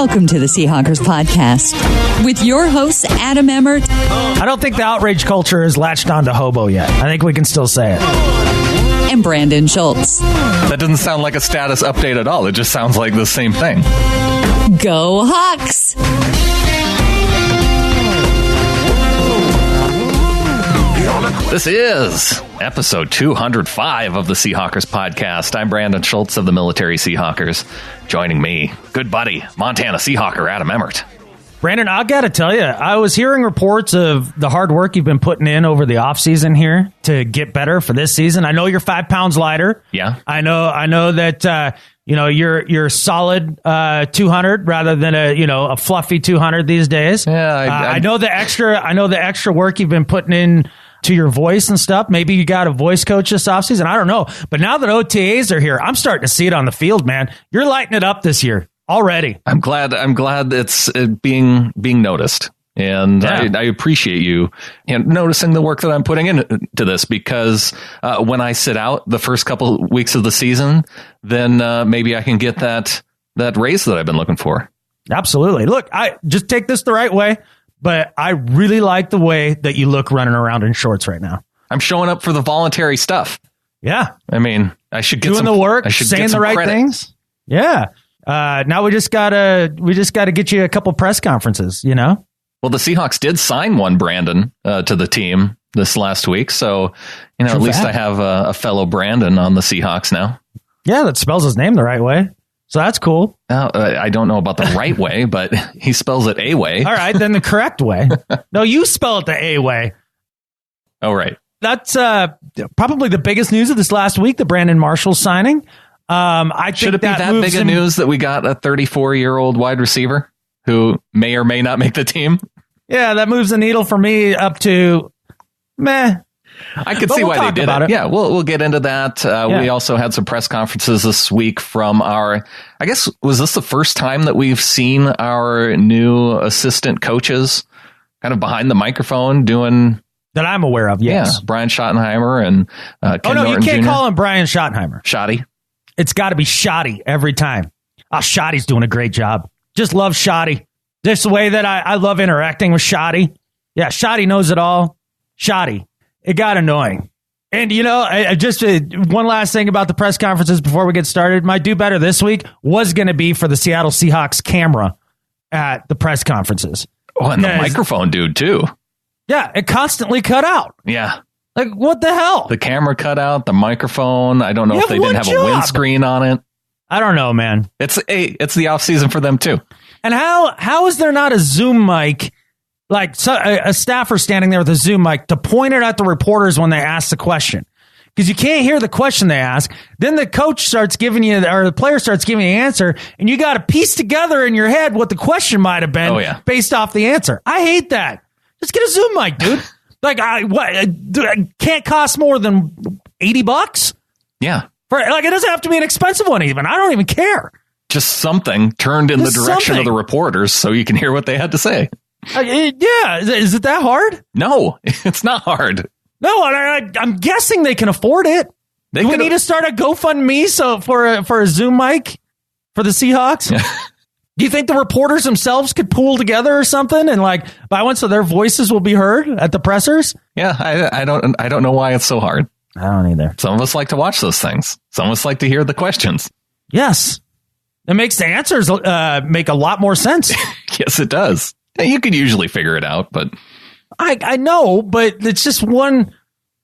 Welcome to the Seahawkers podcast with your hosts, Adam Emmert. I don't think the outrage culture has latched on to hobo yet. I think we can still say it. And Brandon Schultz. That doesn't sound like a status update at all. It just sounds like the same thing. Go Hawks! This is episode 205 of the Seahawkers podcast. I'm Brandon Schultz of the Military Seahawkers. Joining me, good buddy, Montana Seahawker Adam Emmert. Brandon, I got to tell you, I was hearing reports of the hard work you've been putting in over the offseason here to get better for this season. I know you're 5 pounds lighter. Yeah. I know that you're solid 200 rather than a fluffy 200 these days. Yeah, I know the extra work you've been putting in to your voice and stuff. Maybe you got a voice coach this offseason. I don't know. But now that OTAs are here, I'm starting to see it on the field, man. You're lighting it up this year already. I'm glad it's being noticed. And yeah. I appreciate you noticing the work that I'm putting into this, because when I sit out the first couple weeks of the season, then maybe I can get that raise that I've been looking for. Absolutely. Look, I just take this the right way. But I really like the way that you look running around in shorts right now. I'm showing up for the voluntary stuff. Yeah. I mean, I should get doing the work, saying the right things. Yeah. Now we just gotta get you a couple press conferences, Well, the Seahawks did sign one, Brandon, to the team this last week. So, at least I have a fellow Brandon on the Seahawks now. Yeah, that spells his name the right way. So that's cool. I don't know about the right way, but he spells it a way. All right, then the correct way. No, you spell it the A way. Oh, right. That's probably the biggest news of this last week, the Brandon Marshall signing. Should it be that big of news that we got a 34-year-old wide receiver who may or may not make the team? Yeah, that moves the needle for me up to meh. I could see why they did it. Yeah, we'll get into that. We also had some press conferences this week from I guess, was this the first time that we've seen our new assistant coaches kind of behind the microphone doing... That I'm aware of, yes. Yeah, Brian Schottenheimer and Ken Norton you can't Jr. call him Brian Schottenheimer. Schotty? It's got to be Schotty every time. Schotty's doing a great job. Just love Schotty. Just the way that I love interacting with Schotty. Yeah, Schotty knows it all. Schotty. It got annoying. And, just one last thing about the press conferences before we get started. My do better this week was going to be for the Seattle Seahawks camera at the press conferences. Oh, and the microphone dude, too. Yeah, it constantly cut out. Yeah. Like, what the hell? The camera cut out, the microphone. I don't know if they didn't have a windscreen on it. I don't know, man. It's the off season for them, too. And how is there not a Zoom mic? Like a staffer standing there with a Zoom mic to point it at the reporters when they ask the question, because you can't hear the question they ask. Then the coach starts giving you, or the player starts giving you an answer, and you got to piece together in your head what the question might have been based off the answer. I hate that. Just get a Zoom mic, dude. Like, it can't cost more than $80. Yeah, it doesn't have to be an expensive one even. I don't even care. Just something turned in the direction of the reporters so you can hear what they had to say. Yeah, is it that hard? No, it's not hard. No, I'm guessing they can afford it. Do we need to start a GoFundMe for a Zoom mic for the Seahawks? Do you think the reporters themselves could pool together or something and buy one so their voices will be heard at the pressers? Yeah, I don't know why it's so hard. I don't either. Some of us like to watch those things. Some of us like to hear the questions. Yes, it makes the answers make a lot more sense. Yes, it does. You can usually figure it out, but I know, but it's just one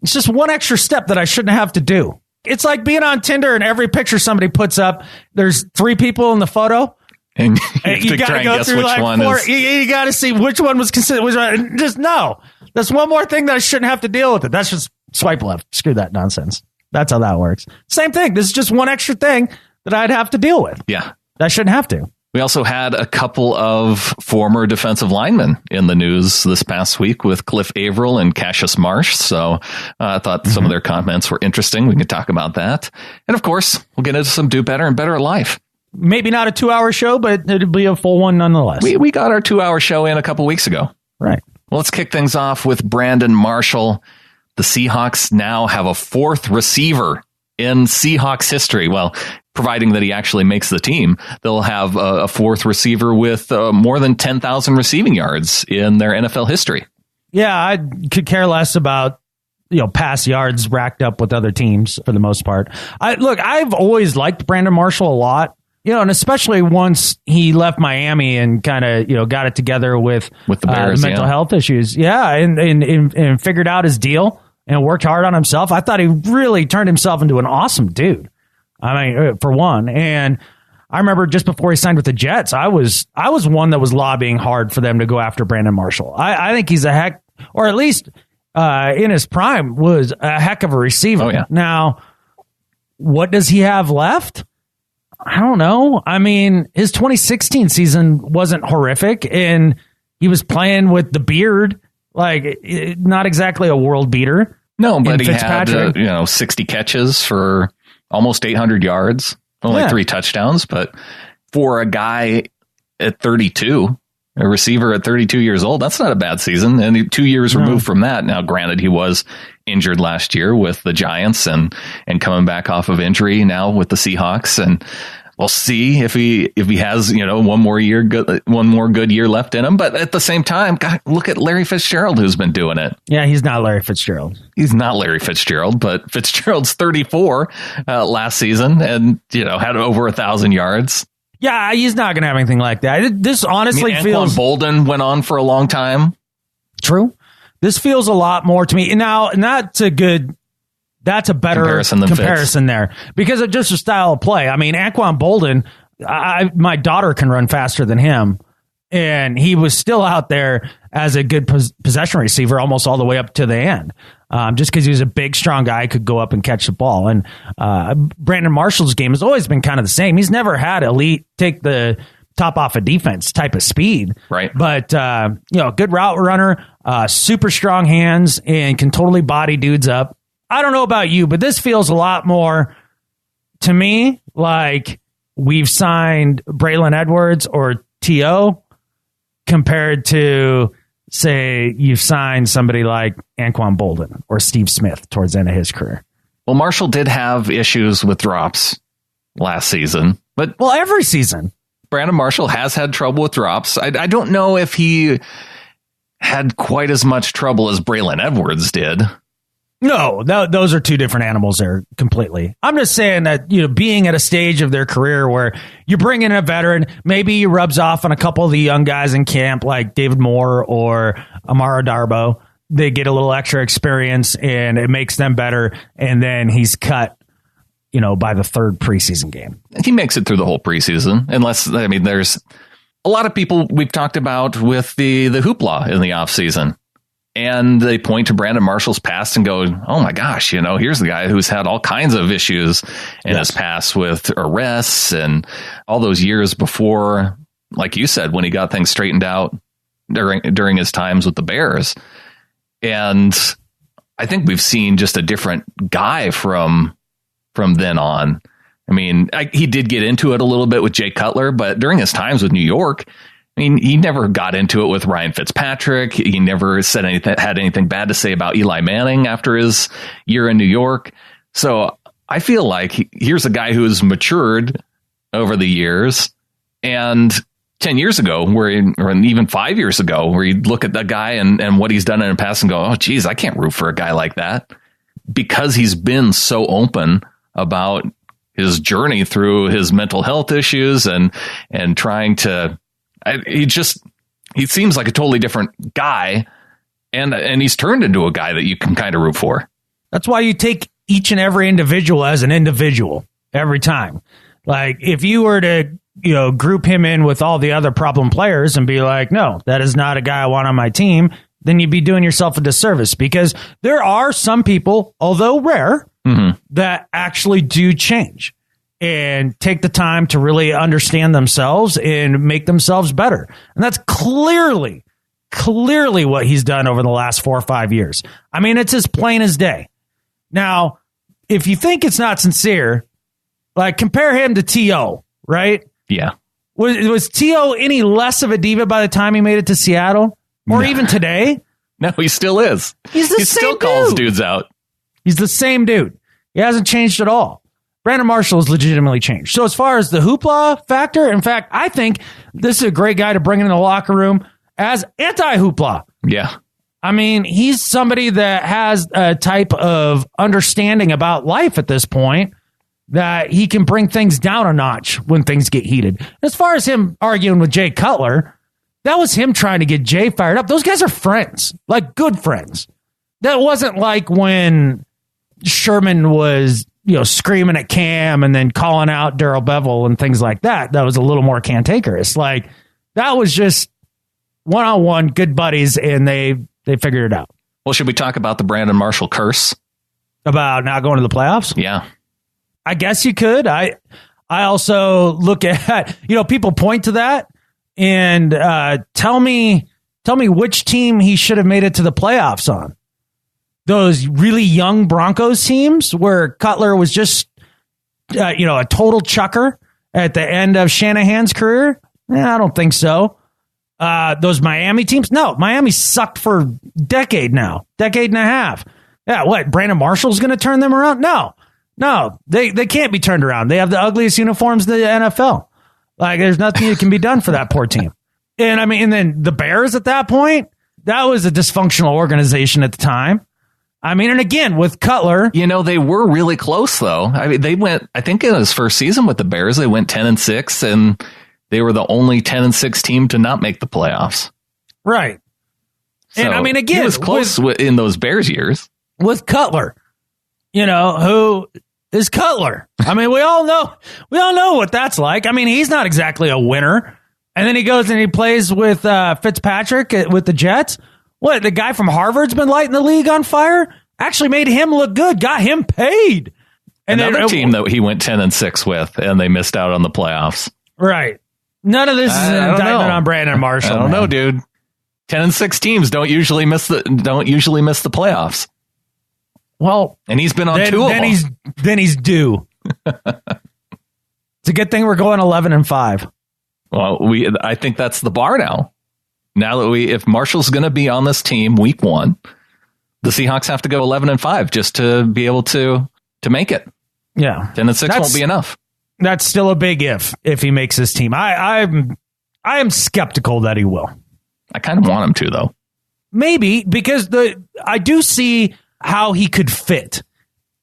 extra step that I shouldn't have to do. It's like being on Tinder and every picture somebody puts up, there's 3 people in the photo. And you got to go through you got to see which one was considered. Just no. That's one more thing that I shouldn't have to deal with it. That's just swipe left. Screw that nonsense. That's how that works. Same thing. This is just one extra thing that I'd have to deal with. Yeah. I shouldn't have to. We also had a couple of former defensive linemen in the news this past week with Cliff Avril and Cassius Marsh. So I thought some of their comments were interesting. We can talk about that. And of course, we'll get into some do better and better at life. Maybe not a 2-hour show, but it'll be a full one nonetheless. We got our 2-hour show in a couple weeks ago. Right. Well, let's kick things off with Brandon Marshall. The Seahawks now have a 4th receiver in Seahawks history. Well, providing that he actually makes the team, they'll have a fourth receiver with more than 10,000 receiving yards in their NFL history. Yeah, I could care less about pass yards racked up with other teams for the most part. I've always liked Brandon Marshall a lot, and especially once he left Miami and kind of got it together with the Bears, mental health issues. Yeah, and figured out his deal and worked hard on himself. I thought he really turned himself into an awesome dude. I mean, for one, and I remember just before he signed with the Jets, I was one that was lobbying hard for them to go after Brandon Marshall. I think he's a heck, or at least in his prime, was a heck of a receiver. Oh, yeah. Now, what does he have left? I don't know. I mean, his 2016 season wasn't horrific, and he was playing with the beard, not exactly a world beater. No, but he had 60 catches for almost 800 yards, only 3 touchdowns. But for a guy at 32, a receiver at 32 years old, that's not a bad season. And 2 years removed from that. Now, granted, he was injured last year with the Giants and coming back off of injury now with the Seahawks. And we'll see if he has, one more good year left in him. But at the same time, God, look at Larry Fitzgerald, who's been doing it. Yeah, he's not Larry Fitzgerald. He's not Larry Fitzgerald, but Fitzgerald's 34 last season and, had over 1,000 yards. Yeah, he's not going to have anything like that. This honestly feels... Anquan Bolden went on for a long time. True. This feels a lot more to me. Now, that's a better comparison there because of just a style of play. I mean, Anquan Bolden, my daughter can run faster than him, and he was still out there as a good possession receiver almost all the way up to the end. Just because he was a big, strong guy, could go up and catch the ball. And Brandon Marshall's game has always been kind of the same. He's never had elite, take the top off of defense type of speed. Right. But, good route runner, super strong hands, and can totally body dudes up. I don't know about you, but this feels a lot more to me like we've signed Braylon Edwards or T.O. compared to, say, you've signed somebody like Anquan Bolden or Steve Smith towards the end of his career. Well, Marshall did have issues with drops last season, but every season. Brandon Marshall has had trouble with drops. I don't know if he had quite as much trouble as Braylon Edwards did. No, those are two different animals there completely. I'm just saying that, being at a stage of their career where you bring in a veteran, maybe he rubs off on a couple of the young guys in camp like David Moore or Amara Darboh. They get a little extra experience and it makes them better. And then he's cut, by the third preseason game. He makes it through the whole preseason, there's a lot of people we've talked about with the hoopla in the offseason. And they point to Brandon Marshall's past and go, oh my gosh, here's the guy who's had all kinds of issues in his past with arrests and all those years before, like you said, when he got things straightened out during his times with the Bears. And I think we've seen just a different guy from then on. I mean, he did get into it a little bit with Jay Cutler, but during his times with New York, he never got into it with Ryan Fitzpatrick. He never had anything bad to say about Eli Manning after his year in New York. So I feel like here's a guy who has matured over the years. And 10 years ago, or even 5 years ago, where you look at the guy and what he's done in the past and go, oh, geez, I can't root for a guy like that, because he's been so open about his journey through his mental health issues and trying to. He seems like a totally different guy, and he's turned into a guy that you can kind of root for. That's why you take each and every individual as an individual every time. Like if you were to, group him in with all the other problem players and be like, no, that is not a guy I want on my team, then you'd be doing yourself a disservice, because there are some people, although rare, that actually do change and take the time to really understand themselves and make themselves better. And that's clearly what he's done over the last 4 or 5 years. I mean, it's as plain as day. Now, if you think it's not sincere, compare him to T.O., right? Yeah. Was T.O. any less of a diva by the time he made it to Seattle? Or even today? No, he still is. He still calls dudes out. He's the same dude. He hasn't changed at all. Brandon Marshall has legitimately changed. So as far as the hoopla factor, in fact, I think this is a great guy to bring in the locker room as anti-hoopla. Yeah. I mean, he's somebody that has a type of understanding about life at this point that he can bring things down a notch when things get heated. As far as him arguing with Jay Cutler, that was him trying to get Jay fired up. Those guys are friends, like good friends. That wasn't like when Sherman was, screaming at Cam and then calling out Darrell Bevel and things like that. That was a little more cantankerous. Like, that was just one-on-one good buddies, and they figured it out. Well, should we talk about the Brandon Marshall curse? About not going to the playoffs? Yeah. I guess you could. I also look at, people point to that and tell me which team he should have made it to the playoffs on. Those really young Broncos teams where Cutler was just, a total chucker at the end of Shanahan's career? I don't think so. Those Miami teams? No, Miami sucked for a decade and a half. Yeah, what? Brandon Marshall's going to turn them around? No, they can't be turned around. They have the ugliest uniforms in the NFL. Like, there's nothing that can be done for that poor team. And then the Bears at that point, that was a dysfunctional organization at the time. And again, with Cutler. They were really close, though. They went, I think in his first season with the Bears, they went 10-6, and they were the only 10-6 team to not make the playoffs. Right. So and again, he was close in those Bears years. With Cutler, who is Cutler? We all know what that's like. He's not exactly a winner. And then he goes and he plays with Fitzpatrick with the Jets. What, the guy from Harvard's been lighting the league on fire? Actually made him look good, got him paid. And another team that he went 10-6 with, and they missed out on the playoffs. Right. None of this is an indictment on Brandon Marshall. I don't know, dude. 10-6 teams don't usually miss the playoffs. Well, and he's been on two of them. Then he's due. It's a good thing we're going 11-5. Well, I think that's the bar now. Now that if Marshall's going to be on this team week 1, the Seahawks have to go 11-5 just to be able to make it. Yeah, 10-6 won't be enough. That's still a big if he makes this team. I am skeptical that he will. I kind of want him to, though. Maybe, because I do see how he could fit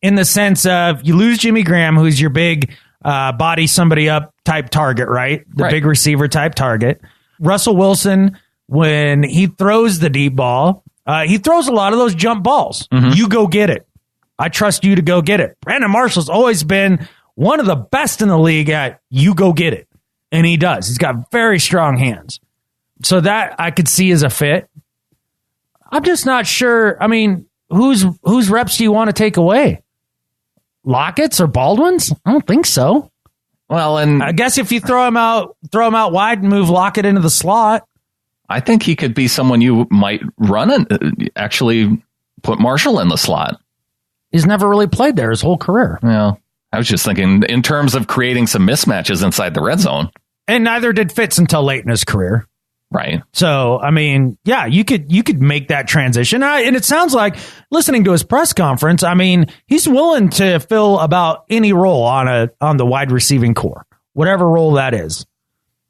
in the sense of you lose Jimmy Graham, who's your big body somebody up type target, right? The big receiver type target. Russell Wilson, when he throws the deep ball, he throws a lot of those jump balls. Mm-hmm. You go get it. I trust you to go get it. Brandon Marshall's always been one of the best in the league at you go get it. And he does. He's got very strong hands. So that I could see as a fit. I'm just not sure. Whose reps do you want to take away? Lockett's or Baldwin's? I don't think so. Well, and I guess if you throw him out wide and move Lockett into the slot. I think he could be someone you might run and actually put Marshall in the slot. He's never really played there his whole career. Yeah. I was just thinking in terms of creating some mismatches inside the red zone. And neither did Fitz until late in his career. Right. So, yeah, you could make that transition. And it sounds like, listening to his press conference, he's willing to fill about any role on the wide receiving core, whatever role that is.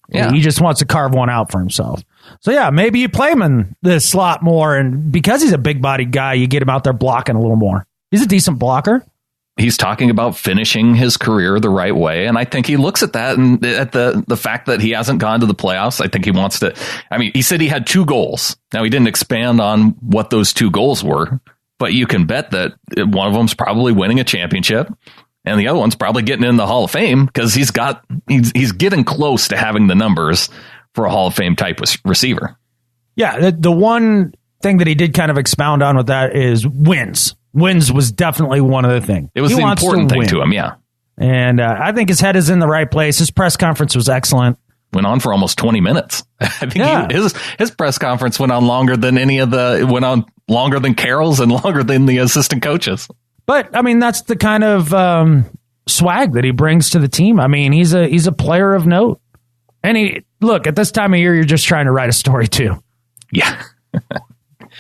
Yeah. He just wants to carve one out for himself. So, yeah, maybe you play him in the slot more. And because he's a big-bodied guy, you get him out there blocking a little more. He's a decent blocker. He's talking about finishing his career the right way. And I think he looks at that and at the fact that he hasn't gone to the playoffs. I think he wants to. He said he had 2 goals. Now, he didn't expand on what those 2 goals were, but you can bet that one of them's probably winning a championship and the other one's probably getting in the Hall of Fame because he's getting close to having the numbers for a Hall of Fame type receiver. Yeah. The one thing that he did kind of expound on with that is wins. Wins was definitely one of the things. It was the important thing to him, yeah. And I think his head is in the right place. His press conference was excellent. Went on for almost 20 minutes. I think his press conference went on longer than longer than Carroll's and longer than the assistant coaches. But that's the kind of swag that he brings to the team. He's a player of note. And look, at this time of year, you're just trying to write a story too. Yeah.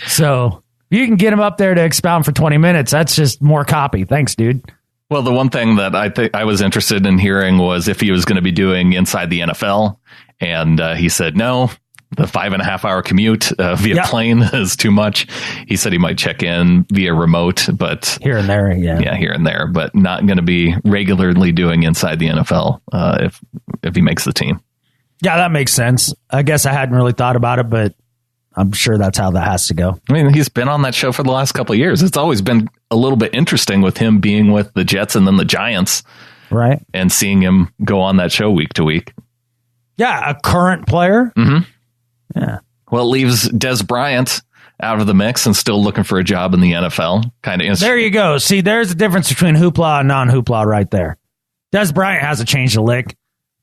So you can get him up there to expound for 20 minutes. That's just more copy. Thanks, dude. Well, the one thing that I think I was interested in hearing was if he was going to be doing inside the NFL. And he said, no, the 5.5 hour commute via plane is too much. He said he might check in via remote, but here and there. Yeah, here and there, but not going to be regularly doing inside the NFL if he makes the team. Yeah, that makes sense. I guess I hadn't really thought about it, but I'm sure that's how that has to go. I mean, he's been on that show for the last couple of years. It's always been a little bit interesting with him being with the Jets and then the Giants. Right. And seeing him go on that show week to week. Yeah, a current player. Mm-hmm. Yeah. Well, it leaves Des Bryant out of the mix and still looking for a job in the NFL. Kind of. There you go. See, there's a difference between hoopla and non-hoopla right there. Des Bryant hasn't changed a lick.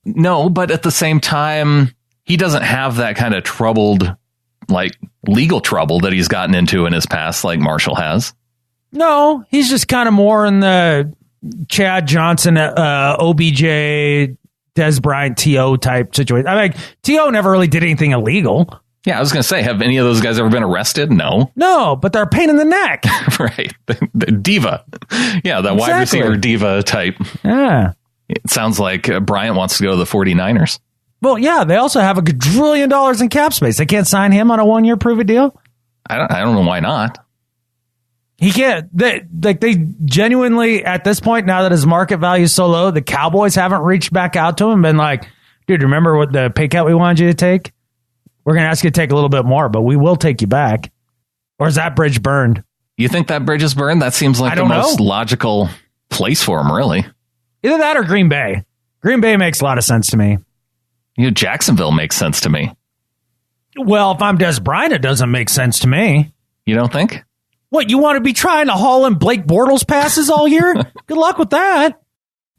No, but at the same time, he doesn't have that kind of troubled, like legal trouble that he's gotten into in his past, like Marshall has. No, he's just kind of more in the Chad Johnson, OBJ, Des Bryant, T.O. type situation. I mean, T.O. never really did anything illegal. Yeah, I was going to say, have any of those guys ever been arrested? No. No, but they're a pain in the neck. Right. The diva. Yeah, that wide receiver diva type. Yeah. It sounds like Bryant wants to go to the 49ers. Well, yeah, they also have $1 quadrillion in cap space. They can't sign him on a 1-year prove-it deal? I don't know why not. He can't. They genuinely, at this point, now that his market value is so low, the Cowboys haven't reached back out to him and been like, dude, remember what the pay cut we wanted you to take? We're going to ask you to take a little bit more, but we will take you back. Or is that bridge burned? You think that bridge is burned? That seems like the most logical place for him, really. Either that or Green Bay. Green Bay makes a lot of sense to me. You know, Jacksonville makes sense to me. Well, if I'm Des Bryant, it doesn't make sense to me. You don't think? What, you want to be trying to haul in Blake Bortles passes all year? Good luck with that.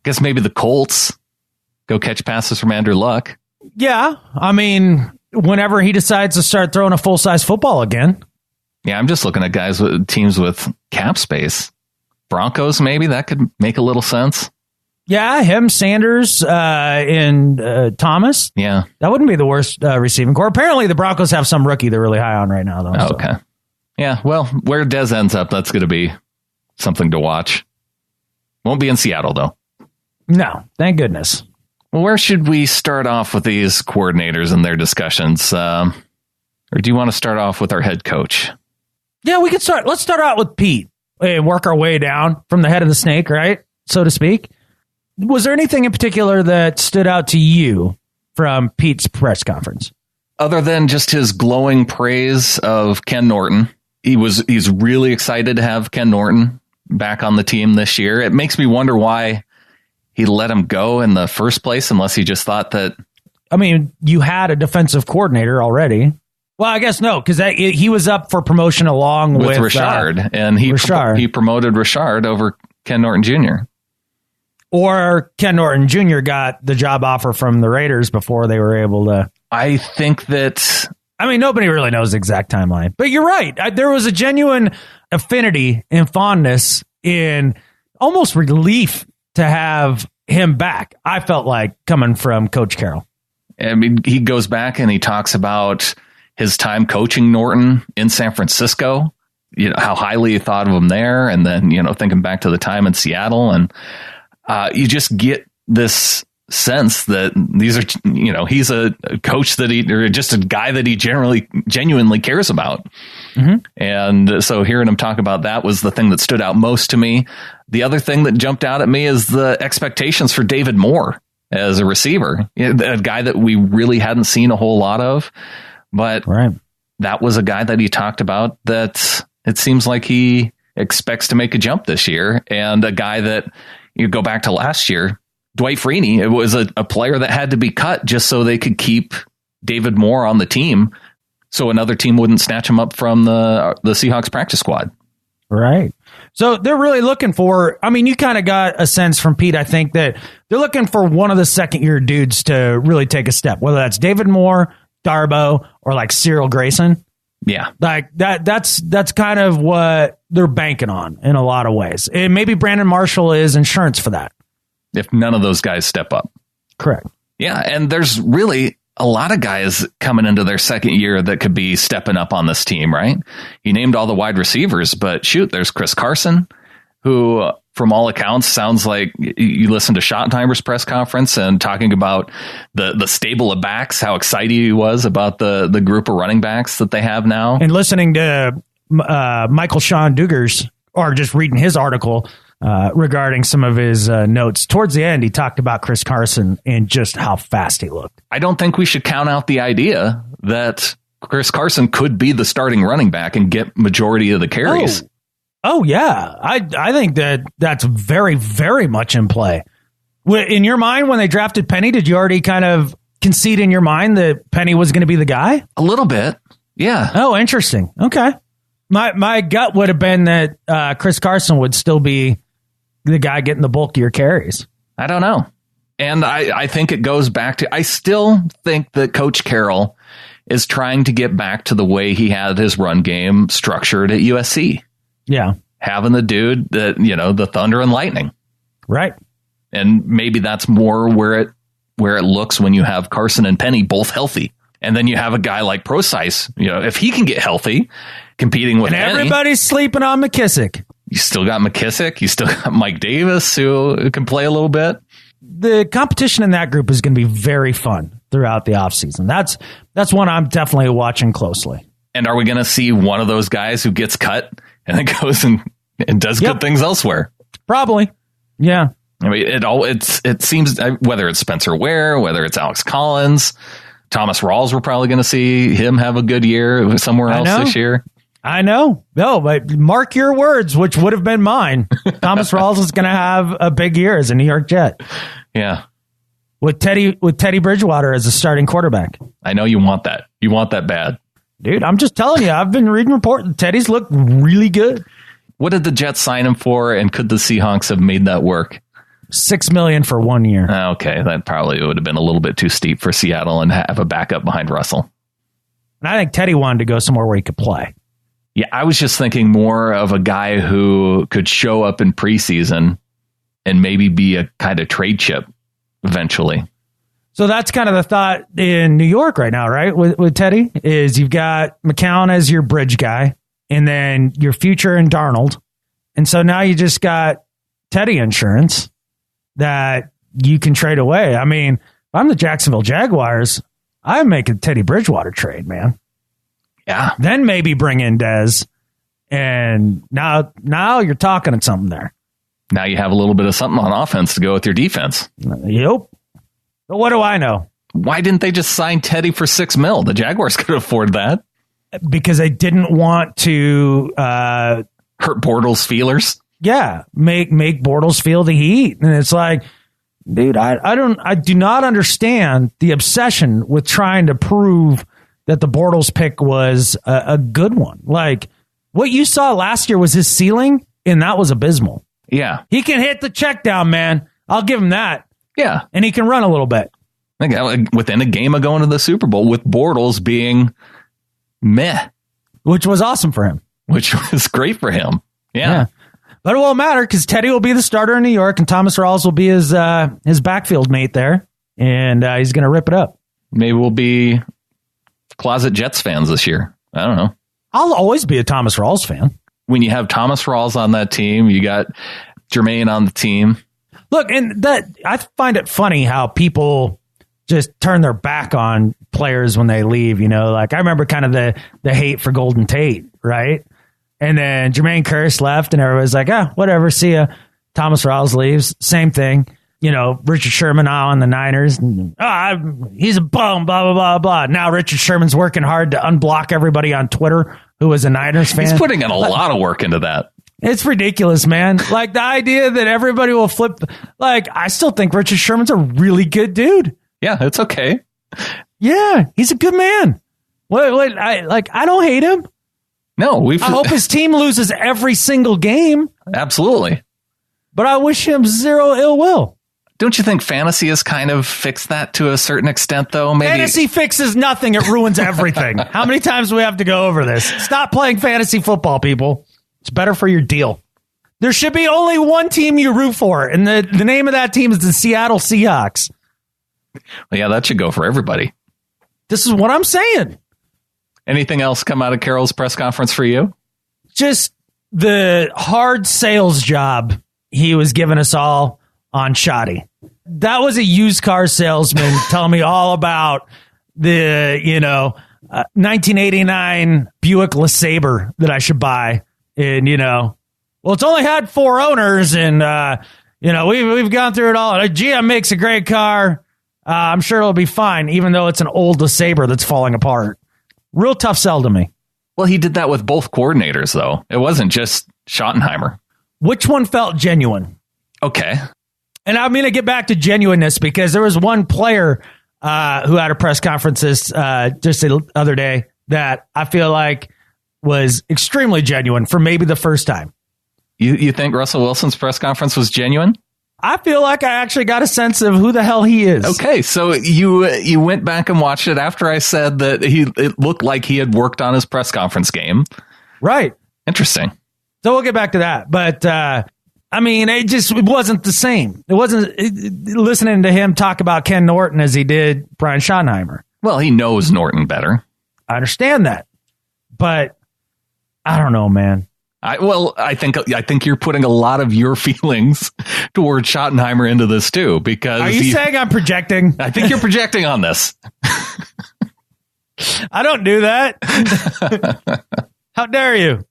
Guess maybe the Colts go catch passes from Andrew Luck. Yeah, I mean, whenever he decides to start throwing a full-size football again. Yeah, I'm just looking at guys with teams with cap space. Broncos, maybe that could make a little sense. Yeah, him, Sanders, and Thomas. Yeah. That wouldn't be the worst receiving core. Apparently, the Broncos have some rookie they're really high on right now, though. Oh, okay. Yeah, well, where Dez ends up, that's going to be something to watch. Won't be in Seattle, though. No, thank goodness. Well, where should we start off with these coordinators and their discussions? Or do you want to start off with our head coach? Yeah, we can start. Let's start out with Pete and work our way down from the head of the snake, right? So to speak. Was there anything in particular that stood out to you from Pete's press conference? Other than just his glowing praise of Ken Norton. He's really excited to have Ken Norton back on the team this year. It makes me wonder why he let him go in the first place, unless he just thought that. I mean, you had a defensive coordinator already. Well, I guess no, because he was up for promotion along with Richard, and he promoted Richard over Ken Norton Jr. Or Ken Norton Jr. got the job offer from the Raiders before they were able to. I think that. I mean, nobody really knows the exact timeline, but you're right. There was a genuine affinity and fondness in almost relief to have him back. I felt like coming from Coach Carroll. I mean, he goes back and he talks about his time coaching Norton in San Francisco, you know, how highly he thought of him there. And then, you know, thinking back to the time in Seattle, and you just get this sense that these are, you know, he's a coach that or just a guy that he genuinely cares about. Mm-hmm. And so hearing him talk about that was the thing that stood out most to me. The other thing that jumped out at me is the expectations for David Moore as a receiver, a guy that we really hadn't seen a whole lot of, but that was a guy that he talked about that it seems like he expects to make a jump this year. And a guy that you go back to last year, Dwight Freeney, it was a player that had to be cut just so they could keep David Moore on the team, so another team wouldn't snatch him up from the Seahawks practice squad. Right. So they're really looking for, I mean, you kind of got a sense from Pete, I think, that they're looking for one of the second-year dudes to really take a step, whether that's David Moore, Darbo, or like Cyril Grayson. Yeah. Like that's kind of what they're banking on in a lot of ways. And maybe Brandon Marshall is insurance for that. If none of those guys step up. Correct. Yeah, and there's really a lot of guys coming into their second year that could be stepping up on this team, right? You named all the wide receivers, but shoot, there's Chris Carson. who, from all accounts, sounds like you listened to Schottenheimer's press conference and talking about the stable of backs, how excited he was about the group of running backs that they have now. And listening to Michael Sean Dugar's, or just reading his article regarding some of his notes. Towards the end, he talked about Chris Carson and just how fast he looked. I don't think we should count out the idea that Chris Carson could be the starting running back and get majority of the carries. Oh yeah. I think that's very, very much in play. In your mind, when they drafted Penny, did you already kind of concede in your mind that Penny was going to be the guy? A little bit. Yeah. Oh, interesting. Okay. My gut would have been that Chris Carson would still be the guy getting the bulkier carries. I don't know. And I think it goes back to, I still think that Coach Carroll is trying to get back to the way he had his run game structured at USC. Yeah. Having the dude that, the thunder and lightning. Right. And maybe that's more where it looks when you have Carson and Penny both healthy. And then you have a guy like Procise, if he can get healthy, competing with and Penny. Everybody's sleeping on McKissick. You still got McKissick. You still got Mike Davis, who can play a little bit. The competition in that group is going to be very fun throughout the offseason. That's one I'm definitely watching closely. And are we going to see one of those guys who gets cut and then goes and does good things elsewhere? Probably. Yeah. I mean, it seems, whether it's Spencer Ware, whether it's Alex Collins, Thomas Rawls, we're probably going to see him have a good year somewhere else this year. I know. No, but mark your words, which would have been mine. Thomas Rawls is going to have a big year as a New York Jet. Yeah. With Teddy Bridgewater as a starting quarterback. I know you want that. You want that bad. Dude, I'm just telling you, I've been reading reports. Teddy's looked really good. What did the Jets sign him for, and could the Seahawks have made that work? $6 million for 1 year. Okay, that probably would have been a little bit too steep for Seattle and have a backup behind Russell. And I think Teddy wanted to go somewhere where he could play. Yeah, I was just thinking more of a guy who could show up in preseason and maybe be a kind of trade chip eventually. So that's kind of the thought in New York right now, right? With Teddy, is you've got McCown as your bridge guy, and then your future in Darnold. And so now you just got Teddy insurance that you can trade away. I mean, if I'm the Jacksonville Jaguars, I'm making Teddy Bridgewater trade, man. Yeah. Then maybe bring in Dez. And now you're talking at something there. Now you have a little bit of something on offense to go with your defense. Yep. But what do I know? Why didn't they just sign Teddy for $6 million? The Jaguars could afford that. Because they didn't want to hurt Bortles' feelers. Yeah, make Bortles feel the heat. And it's like, dude, I do not understand the obsession with trying to prove that the Bortles pick was a good one. Like, what you saw last year was his ceiling, and that was abysmal. Yeah. He can hit the check down, man. I'll give him that. Yeah. And he can run a little bit. Within a game of going to the Super Bowl, with Bortles being meh. Which was awesome for him. Which was great for him. Yeah. But it won't matter because Teddy will be the starter in New York and Thomas Rawls will be his backfield mate there. And he's going to rip it up. Maybe we'll be closet Jets fans this year. I don't know. I'll always be a Thomas Rawls fan. When you have Thomas Rawls on that team, you got Jermaine on the team. Look, and that I find it funny how people just turn their back on players when they leave. Like I remember kind of the hate for Golden Tate, right? And then Jermaine Kearse left, and everybody's like, whatever, see ya. Thomas Rawls leaves, same thing. Richard Sherman now on the Niners. He's a bum, blah, blah, blah, blah. Now Richard Sherman's working hard to unblock everybody on Twitter who was a Niners fan. He's putting in a lot of work into that. It's ridiculous, man. Like the idea that everybody will flip. Like, I still think Richard Sherman's a really good dude. Yeah, it's okay. Yeah, he's a good man. I don't hate him. No, I hope his team loses every single game. Absolutely. But I wish him zero ill will. Don't you think fantasy has kind of fixed that to a certain extent, though? Maybe fantasy fixes nothing. It ruins everything. How many times do we have to go over this? Stop playing fantasy football, people. It's better for your deal. There should be only one team you root for, and the name of that team is the Seattle Seahawks. Well, yeah, that should go for everybody. This is what I'm saying. Anything else come out of Carroll's press conference for you? Just the hard sales job he was giving us all on Schotty. That was a used car salesman telling me all about the, 1989 Buick LeSabre that I should buy. And, well, it's only had 4 owners and, we've gone through it all. GM makes a great car. I'm sure it'll be fine, even though it's an old LeSabre that's falling apart. Real tough sell to me. Well, he did that with both coordinators, though. It wasn't just Schottenheimer. Which one felt genuine? Okay. And I'm going to get back to genuineness because there was one player who had a press conference just the other day that I feel like was extremely genuine for maybe the first time. You think Russell Wilson's press conference was genuine? I feel like I actually got a sense of who the hell he is. Okay, so you went back and watched it after I said that it looked like he had worked on his press conference game. Right. Interesting. So we'll get back to that. But, it wasn't the same. It wasn't listening to him talk about Ken Norton as he did Brian Schottenheimer. Well, he knows Norton better. I understand that. But I don't know, man. I think you're putting a lot of your feelings towards Schottenheimer into this too, because are you saying I'm projecting? I think you're projecting on this. I don't do that. How dare you?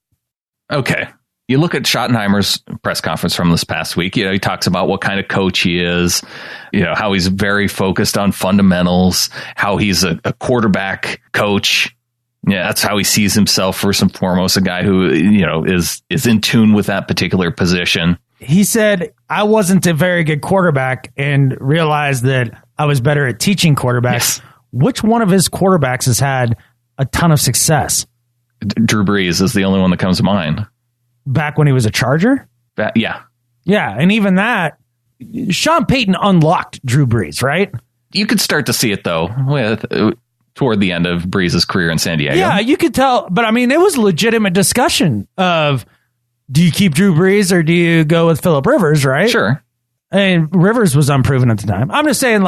Okay. You look at Schottenheimer's press conference from this past week. He talks about what kind of coach he is, how he's very focused on fundamentals, how he's a quarterback coach. Yeah, that's how he sees himself first and foremost, a guy who, is in tune with that particular position. He said, I wasn't a very good quarterback and realized that I was better at teaching quarterbacks. Yes. Which one of his quarterbacks has had a ton of success? Drew Brees is the only one that comes to mind. Back when he was a Charger? Yeah. Yeah, and even that, Sean Payton unlocked Drew Brees, right? You could start to see it, though, toward the end of Brees' career in San Diego. Yeah, you could tell. But, it was a legitimate discussion of, do you keep Drew Brees or do you go with Phillip Rivers, right? Sure. And Rivers was unproven at the time. I'm just saying,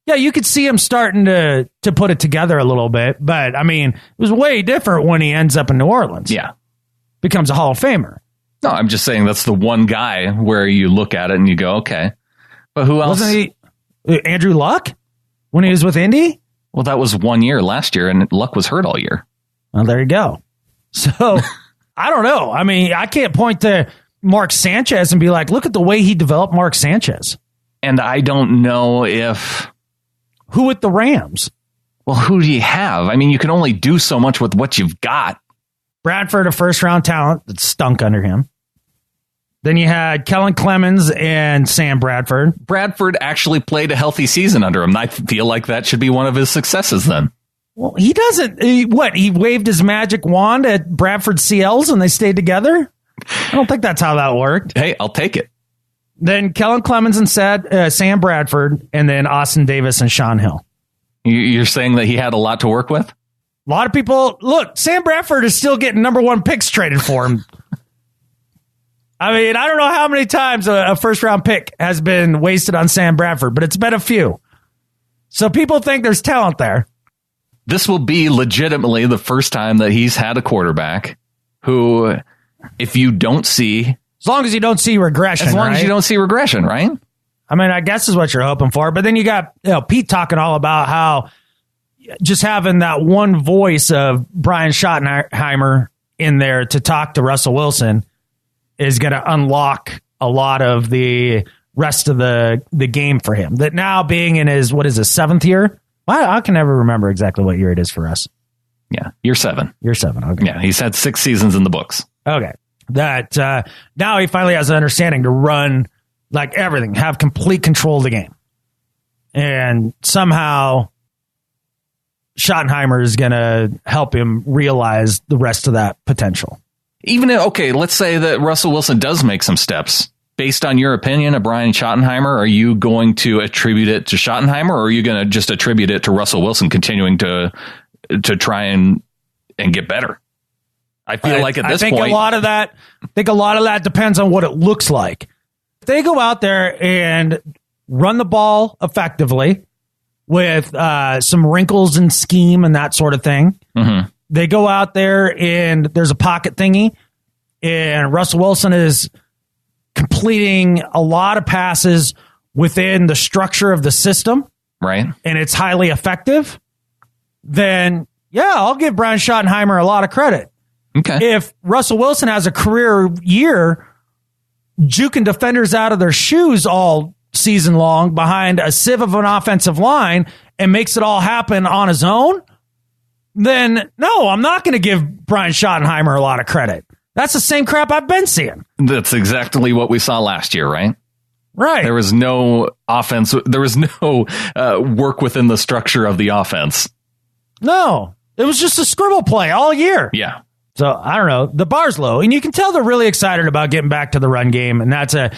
you could see him starting to put it together a little bit. But, it was way different when he ends up in New Orleans. Yeah. Becomes a Hall of Famer. No, I'm just saying that's the one guy where you look at it and you go, okay. But who else? Wasn't he Andrew Luck when he was with Indy? Well, that was 1 year last year, and Luck was hurt all year. Well, there you go. So, I don't know. I can't point to Mark Sanchez and be like, look at the way he developed Mark Sanchez. And I don't know if... Who with the Rams? Well, who do you have? You can only do so much with what you've got. Bradford, a first-round talent that stunk under him. Then you had Kellen Clemens and Sam Bradford. Bradford actually played a healthy season under him. I feel like that should be one of his successes then. Well, he doesn't. He waved his magic wand at Bradford CLs and they stayed together? I don't think that's how that worked. Hey, I'll take it. Then Kellen Clemens and Sam Bradford, and then Austin Davis and Sean Hill. You're saying that he had a lot to work with? A lot of people, look, Sam Bradford is still getting number 1 picks traded for him. I don't know how many times a first-round pick has been wasted on Sam Bradford, but it's been a few. So people think there's talent there. This will be legitimately the first time that he's had a quarterback who, if you don't see... As long as you don't see regression, As long as you don't see regression, right? I guess is what you're hoping for. But then you got Pete talking all about how just having that one voice of Brian Schottenheimer in there to talk to Russell Wilson is going to unlock a lot of the rest of the game for him. That now being in his 7th year? I can never remember exactly what year it is for us. Yeah, year 7. Year 7, okay. Yeah, he's had 6 seasons in the books. Okay. That now he finally has an understanding to run everything, have complete control of the game. And somehow Schottenheimer is going to help him realize the rest of that potential. Even if, let's say that Russell Wilson does make some steps. Based on your opinion of Brian Schottenheimer, are you going to attribute it to Schottenheimer, or are you going to just attribute it to Russell Wilson continuing to try and get better? I feel like at this point, a lot of that depends on what it looks like. If they go out there and run the ball effectively with some wrinkles in scheme and that sort of thing, mm-hmm. They go out there and there's a pocket thingy and Russell Wilson is completing a lot of passes within the structure of the system, right, and it's highly effective, then yeah, I'll give Brian Schottenheimer a lot of credit. Okay. If Russell Wilson has a career year juking defenders out of their shoes all season long behind a sieve of an offensive line and makes it all happen on his own, then no, I'm not going to give Brian Schottenheimer a lot of credit. That's the same crap I've been seeing. That's exactly what we saw last year, right? Right. There was no offense. There was no work within the structure of the offense. No, it was just a scribble play all year. Yeah. So I don't know. The bar's low, and you can tell they're really excited about getting back to the run game, and that's a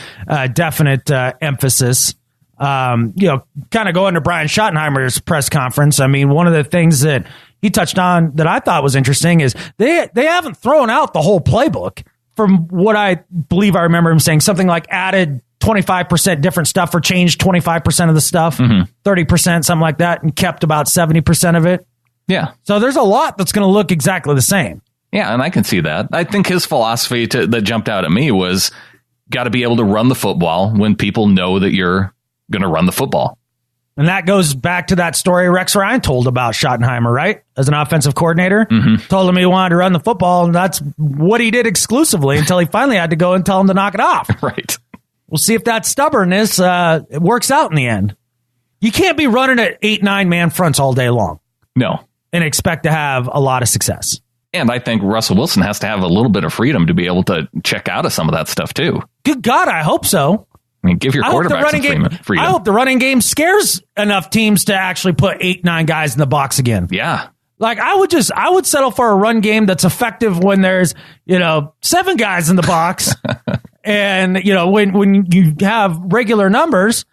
definite emphasis. Kind of going to Brian Schottenheimer's press conference. I mean, one of the things that he touched on that I thought was interesting is they haven't thrown out the whole playbook. From what I believe I remember him saying, something like added 25% different stuff or changed 25% of the stuff, 30%, something like that, and kept about 70% of it. Yeah. So there's a lot that's going to look exactly the same. Yeah, and I can see that. I think his philosophy that jumped out at me was got to be able to run the football when people know that you're going to run the football. And that goes back to that story Rex Ryan told about Schottenheimer, right? As an offensive coordinator, told him he wanted to run the football, and that's what he did exclusively until he finally had to go and tell him to knock it off. Right. We'll see if that stubbornness it works out in the end. You can't be running at 8-9 man fronts all day long. No. And expect to have a lot of success. And I think Russell Wilson has to have a little bit of freedom to be able to check out of some of that stuff, too. Good God, I hope so. I mean, give your quarterback some freedom. I hope the running game scares enough teams to actually put 8-9 guys in the box again. Yeah. Like I would settle for a run game that's effective when there's, 7 guys in the box and, when you have regular numbers,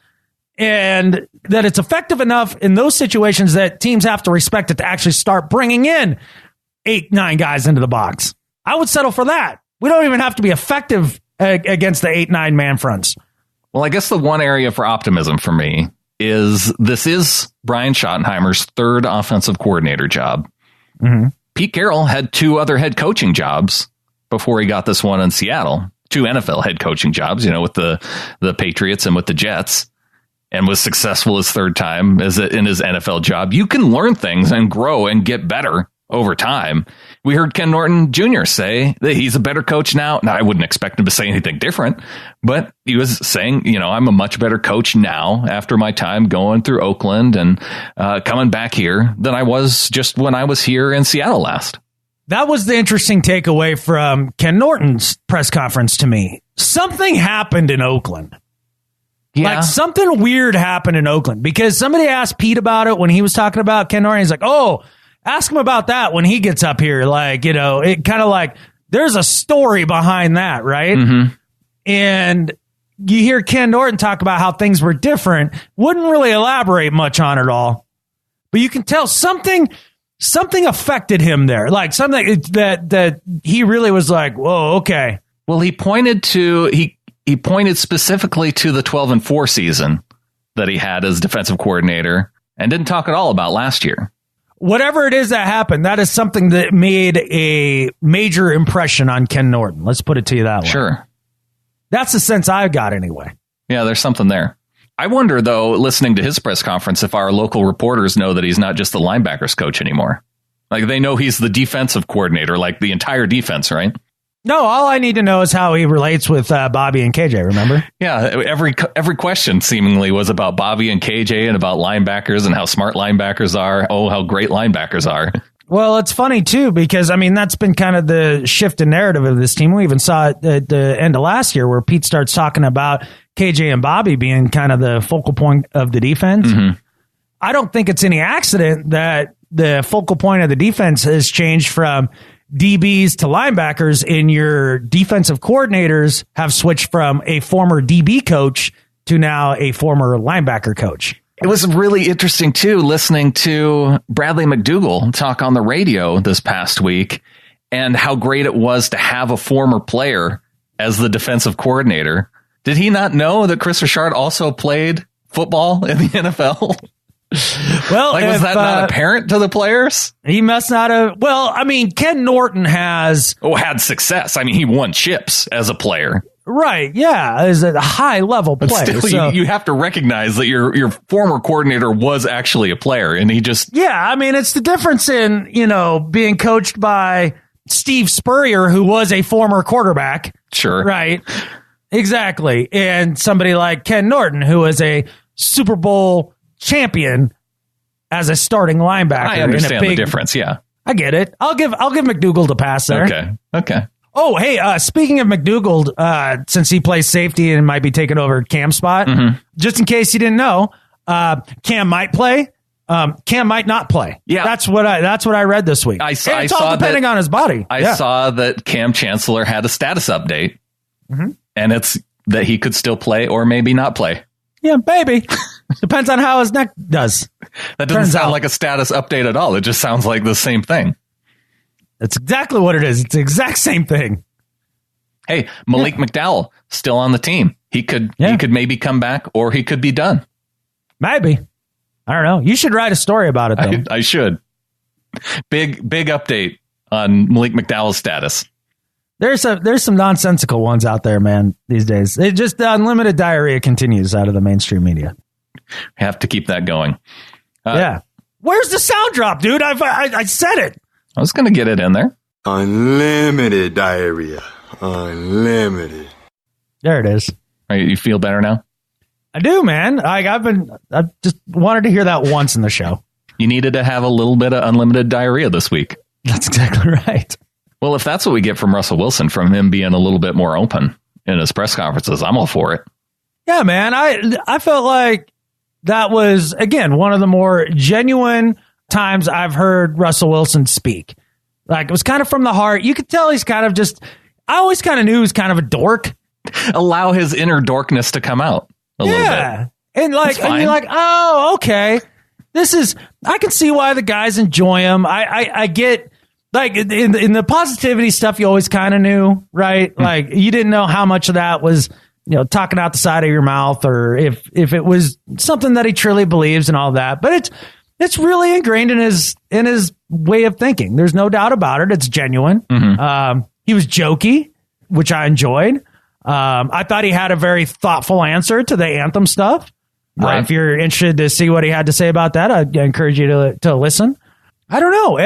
and that it's effective enough in those situations that teams have to respect it to actually start bringing in 8-9 guys into the box. I would settle for that. We don't even have to be effective against the 8-9 man fronts. Well, I guess the one area for optimism for me is this is Brian Schottenheimer's third offensive coordinator job. Mm-hmm. Pete Carroll had 2 other head coaching jobs before he got this one in Seattle. 2 NFL head coaching jobs, with the Patriots and with the Jets, and was successful his third time in his NFL job. You can learn things and grow and get better over time. We heard Ken Norton Jr. say that he's a better coach now. Now, I wouldn't expect him to say anything different, but he was saying, I'm a much better coach now after my time going through Oakland and coming back here than I was just when I was here in Seattle last. That was the interesting takeaway from Ken Norton's press conference to me. Something happened in Oakland. Yeah. Like something weird happened in Oakland because somebody asked Pete about it when he was talking about Ken Norton. He's like, ask him about that when he gets up here. Like, it kind of like there's a story behind that, right? Mm-hmm. And you hear Ken Norton talk about how things were different. Wouldn't really elaborate much on it all. But you can tell something affected him there. Like something that he really was like, whoa, okay. Well, he pointed specifically to the 12-4 season that he had as defensive coordinator and didn't talk at all about last year. Whatever it is that happened, that is something that made a major impression on Ken Norton. Let's put it to you that way. Sure. That's the sense I got anyway. Yeah, there's something there. I wonder, though, listening to his press conference, if our local reporters know that he's not just the linebackers coach anymore. Like, they know he's the defensive coordinator, like the entire defense, right? No, all I need to know is how he relates with Bobby and KJ, remember? Yeah, every question seemingly was about Bobby and KJ and about linebackers and how smart linebackers are. Oh, how great linebackers are. Well, it's funny, too, because, that's been kind of the shift in narrative of this team. We even saw it at the end of last year where Pete starts talking about KJ and Bobby being kind of the focal point of the defense. Mm-hmm. I don't think it's any accident that the focal point of the defense has changed from DBs to linebackers, and your defensive coordinators have switched from a former DB coach to now a former linebacker coach. It was really interesting, too, listening to Bradley McDougall talk on the radio this past week and how great it was to have a former player as the defensive coordinator. Did he not know that Chris Richard also played football in the NFL? Well, was that not apparent to the players? He must not have. Well, I mean, Ken Norton had success. I mean, he won chips as a player. Right. Yeah. Is a high level player. But still, you have to recognize that your former coordinator was actually a player, and he just. Yeah. I mean, it's the difference in, being coached by Steve Spurrier, who was a former quarterback. Sure. Right. Exactly. And somebody like Ken Norton, who was a Super Bowl champion as a starting linebacker. I understand the difference. Yeah. I get it. I'll give McDougald a pass there. Okay. Oh, hey, speaking of McDougald, since he plays safety and might be taking over Cam's spot, just in case you didn't know, Cam might play. Cam might not play. Yeah, that's what I read this week. I saw depending on his body. I saw that Cam Chancellor had a status update, and it's that he could still play or maybe not play. Yeah, maybe. Depends on how his neck does. That doesn't sound like a status update at all. It just sounds like the same thing. That's exactly what it is. It's the exact same thing. Hey, Malik McDowell still on the team. He could maybe come back, or he could be done. Maybe. I don't know. You should write a story about it, though. I should. Big update on Malik McDowell's status. There's some nonsensical ones out there, man, these days. It just unlimited diarrhea continues out of the mainstream media. Have to keep that going. Yeah. Where's the sound drop, dude? I said it. I was going to get it in there. Unlimited diarrhea. Unlimited. There it is. All right, you feel better now? I do, man. I've just wanted to hear that once in the show. You needed to have a little bit of unlimited diarrhea this week. That's exactly right. Well, if that's what we get from Russell Wilson, from him being a little bit more open in his press conferences, I'm all for it. Yeah, man. I felt like that was, again, one of the more genuine times I've heard Russell Wilson speak. Like, it was kind of from the heart. You could tell he's kind of just, I always kind of knew he was kind of a dork. Allow his inner dorkness to come out a little bit. And you're like, oh, okay. I can see why the guys enjoy him. I get, like, in the positivity stuff, you always kind of knew, right? Like, you didn't know how much of that was, talking out the side of your mouth, or if it was something that he truly believes and all that. But it's really ingrained in his way of thinking. There's no doubt about it. It's genuine. He was jokey, which I enjoyed. I thought he had a very thoughtful answer to the anthem stuff. Right. If you're interested to see what he had to say about that, I'd encourage you to listen. I don't know.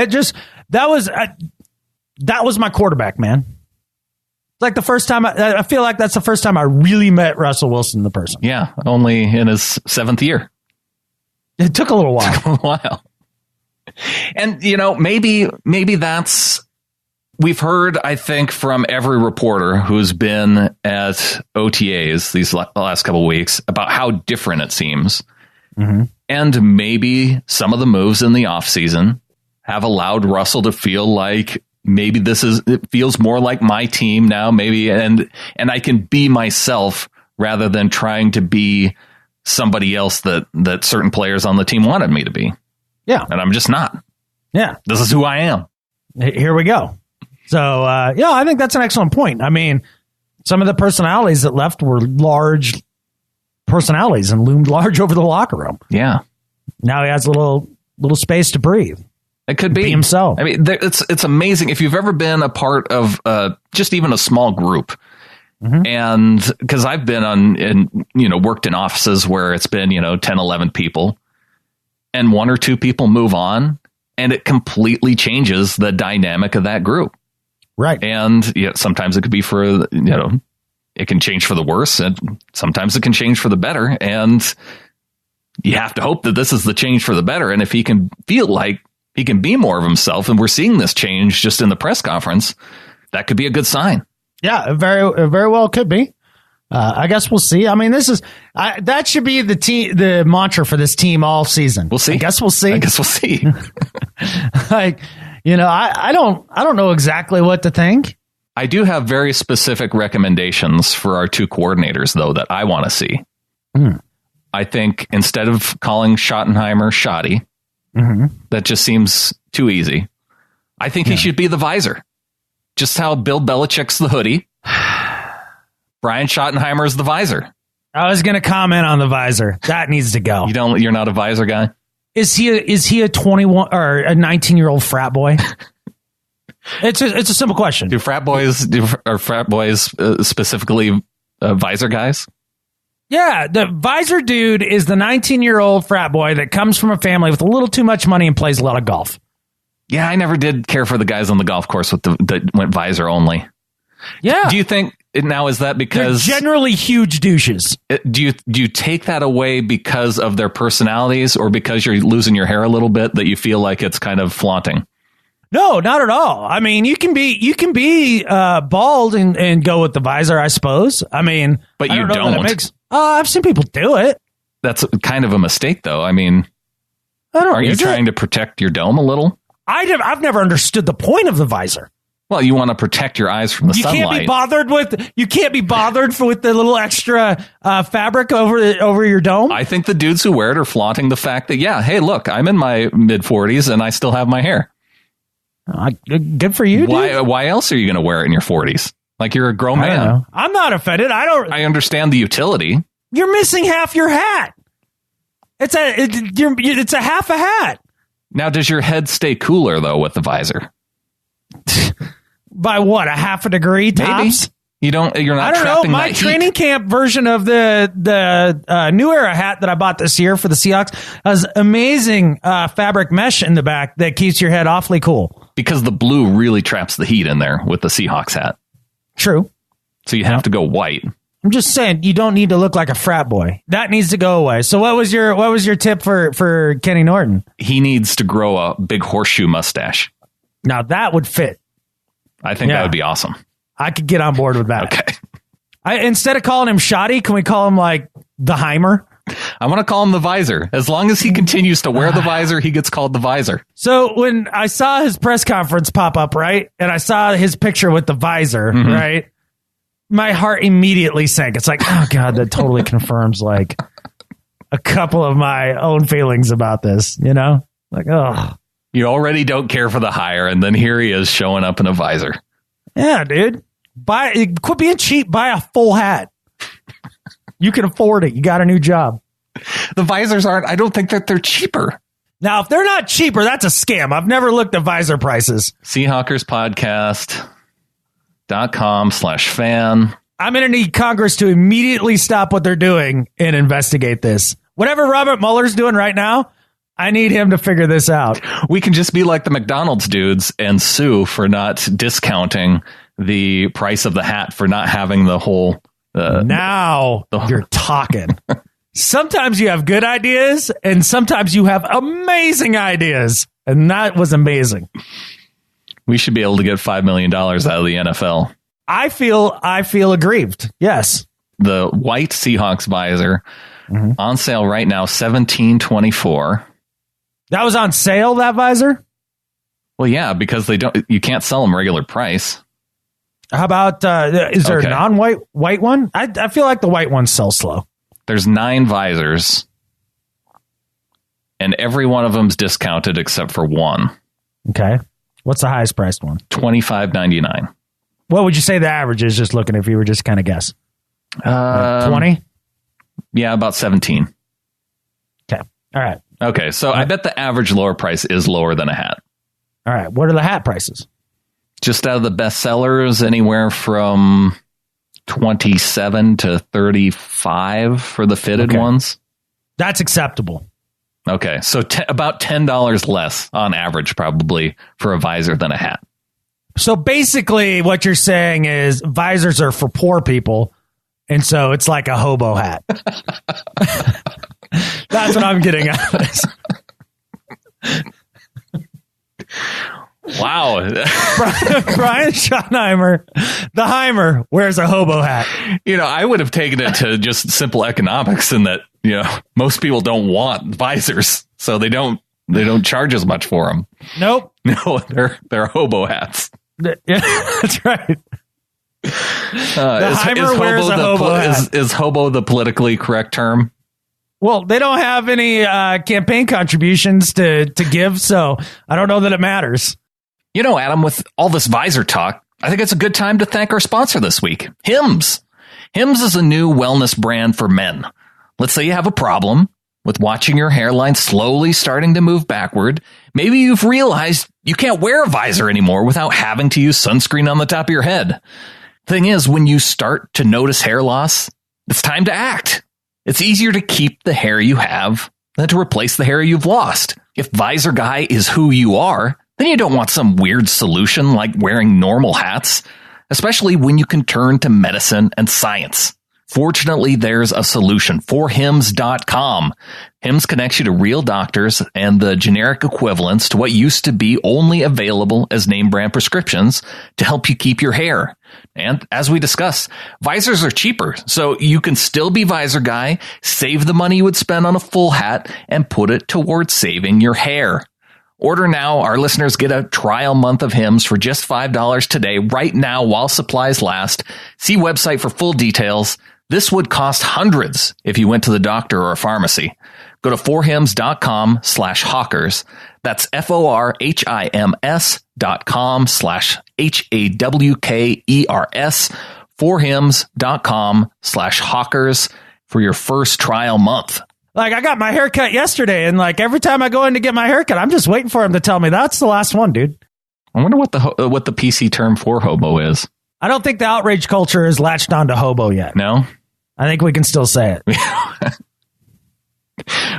That was my quarterback, man. It's like the first time I feel like that's the first time I really met Russell Wilson, the person. Yeah, only in his 7th year. It took a little while. And, maybe that's, we've heard, I think, from every reporter who's been at OTAs these last couple of weeks about how different it seems. And maybe some of the moves in the offseason have allowed Russell to feel like maybe it feels more like my team now, maybe, and I can be myself rather than trying to be somebody else that certain players on the team wanted me to be. Yeah. And I'm just not. Yeah. This is who I am. Here we go. So, I think that's an excellent point. I mean, some of the personalities that left were large personalities and loomed large over the locker room. Yeah. Now he has a little space to breathe. It could be himself. I mean, it's amazing if you've ever been a part of just even a small group. And because I've been worked in offices where it's been, 10, 11 people, and 1 or 2 people move on, and it completely changes the dynamic of that group. Right. And sometimes it could be for, it can change for the worse, and sometimes it can change for the better. And you have to hope that this is the change for the better. And if he can feel like he can be more of himself, and we're seeing this change just in the press conference, that could be a good sign. Yeah, very well could be. I guess we'll see. I mean, that should be the mantra for this team all season. We'll see. I guess we'll see. Like, I don't know exactly what to think. I do have very specific recommendations for our 2 coordinators, though, that I want to see. I think instead of calling Schottenheimer Schotty, that just seems too easy. I think he should be the visor. Just how Bill Belichick's the hoodie. Brian Schottenheimer's the visor. I was going to comment on the visor. That needs to go. You're not a visor guy? Is he a 21 or a 19-year-old frat boy? It's a simple question. Are frat boys specifically visor guys? Yeah, the visor dude is the 19-year-old frat boy that comes from a family with a little too much money and plays a lot of golf. Yeah, I never did care for the guys on the golf course that went visor only. Yeah. Do you think now is that because they're generally huge douches? Do you take that away because of their personalities or because you're losing your hair a little bit that you feel like it's kind of flaunting? No, not at all. I mean, you can be bald and go with the visor, I suppose. I mean, but you don't. I've seen people do it. That's kind of a mistake, though. I mean, are you trying to protect your dome a little? I've never understood the point of the visor. Well, you want to protect your eyes from the sunlight. You can't be bothered with the little extra fabric over your dome. I think the dudes who wear it are flaunting the fact that, yeah, hey, look, I'm in my mid-40s and I still have my hair. Good for you, dude. Why else are you going to wear it in your 40s? Like you're a grown man. Know. I'm not offended. I understand the utility. You're missing half your hat. It's a half a hat. Now, does your head stay cooler though with the visor? By what? A half a degree tops? Maybe. You're not. I don't know. My training camp version of the New Era hat that I bought this year for the Seahawks has amazing fabric mesh in the back that keeps your head awfully cool. Because the blue really traps the heat in there with the Seahawks hat. True. So you have to go white. I'm just saying you don't need to look like a frat boy. That needs to go away. So what was your tip for Kenny Norton? He needs to grow a big horseshoe mustache. Now that would fit. I think that would be awesome. I could get on board with that. Okay. Instead of calling him Schotty, can we call him like the Heimer? I want to call him the visor. As long as he continues to wear the visor, he gets called the visor. So when I saw his press conference pop up, right, and I saw his picture with the visor, right, my heart immediately sank. It's like, oh, God, that totally confirms like a couple of my own feelings about this, you know? Like, oh. You already don't care for the hire, and then here he is showing up in a visor. Yeah, dude. Quit being cheap. Buy a full hat. You can afford it. You got a new job. The visors I don't think that they're cheaper. Now, if they're not cheaper, that's a scam. I've never looked at visor prices. Seahawkerspodcast.com/fan. I'm going to need Congress to immediately stop what they're doing and investigate this. Whatever Robert Mueller's doing right now, I need him to figure this out. We can just be like the McDonald's dudes and sue for not discounting the price of the hat, for not having the whole... you're talking. Sometimes you have good ideas, and sometimes you have amazing ideas. And that was amazing. We should be able to get $5 million out of the NFL. I feel aggrieved. Yes. The white Seahawks visor on sale right now, $17.24. That was on sale, that visor? Well, yeah, because you can't sell them regular price. How about, is there a non-white white one? I feel like the white ones sell slow. There's 9 visors, and every one of them's discounted except for one. Okay. What's the highest priced one? $25.99. What would you say the average is, just looking, if you were just kind of guess? 20? Yeah, about 17. Okay. All right. Okay, so I bet the average lower price is lower than a hat. All right. What are the hat prices? Just out of the best sellers, anywhere from 27 to 35 for the fitted ones. That's acceptable. Okay, so about $10 less on average, probably, for a visor than a hat. So basically what you're saying is visors are for poor people, and so it's like a hobo hat. That's what I'm getting out of this. Wow. Brian Schottenheimer, the Heimer, wears a hobo hat. I would have taken it to just simple economics in that, most people don't want visors, so they don't charge as much for them. Nope. No, they're hobo hats. Yeah, that's right. Is hobo the politically correct term? Well, they don't have any campaign contributions to give, so I don't know that it matters. Adam, with all this visor talk, I think it's a good time to thank our sponsor this week, Hims. Hims is a new wellness brand for men. Let's say you have a problem With watching your hairline slowly starting to move backward, maybe you've realized you can't wear a visor anymore without having to use sunscreen on the top of your head. Thing is, when you start to notice hair loss, it's time to act. It's easier to keep the hair you have than to replace the hair you've lost. If Visor Guy is who you are, then you don't want some weird solution like wearing normal hats, especially when you can turn to medicine and science. Fortunately, there's a solution. forhims.com. Hims connects you to real doctors and the generic equivalents to what used to be only available as name brand prescriptions to help you keep your hair. And as we discussed, visors are cheaper, so you can still be Visor Guy, save the money you would spend on a full hat, and put it towards saving your hair. Order now. Our listeners get a trial month of Hims for just $5 today, right now while supplies last. See website for full details. This would cost hundreds if you went to the doctor or a pharmacy. Go to forhims.com/hawkers. That's forhims.com/HAWKERS. forhims.com/hawkers for your first trial month. Like, I got my haircut yesterday, and like every time I go in to get my haircut, I'm just waiting for him to tell me that's the last one, dude. I wonder what the PC term for hobo is. I don't think the outrage culture has latched on to hobo yet. No? I think we can still say it.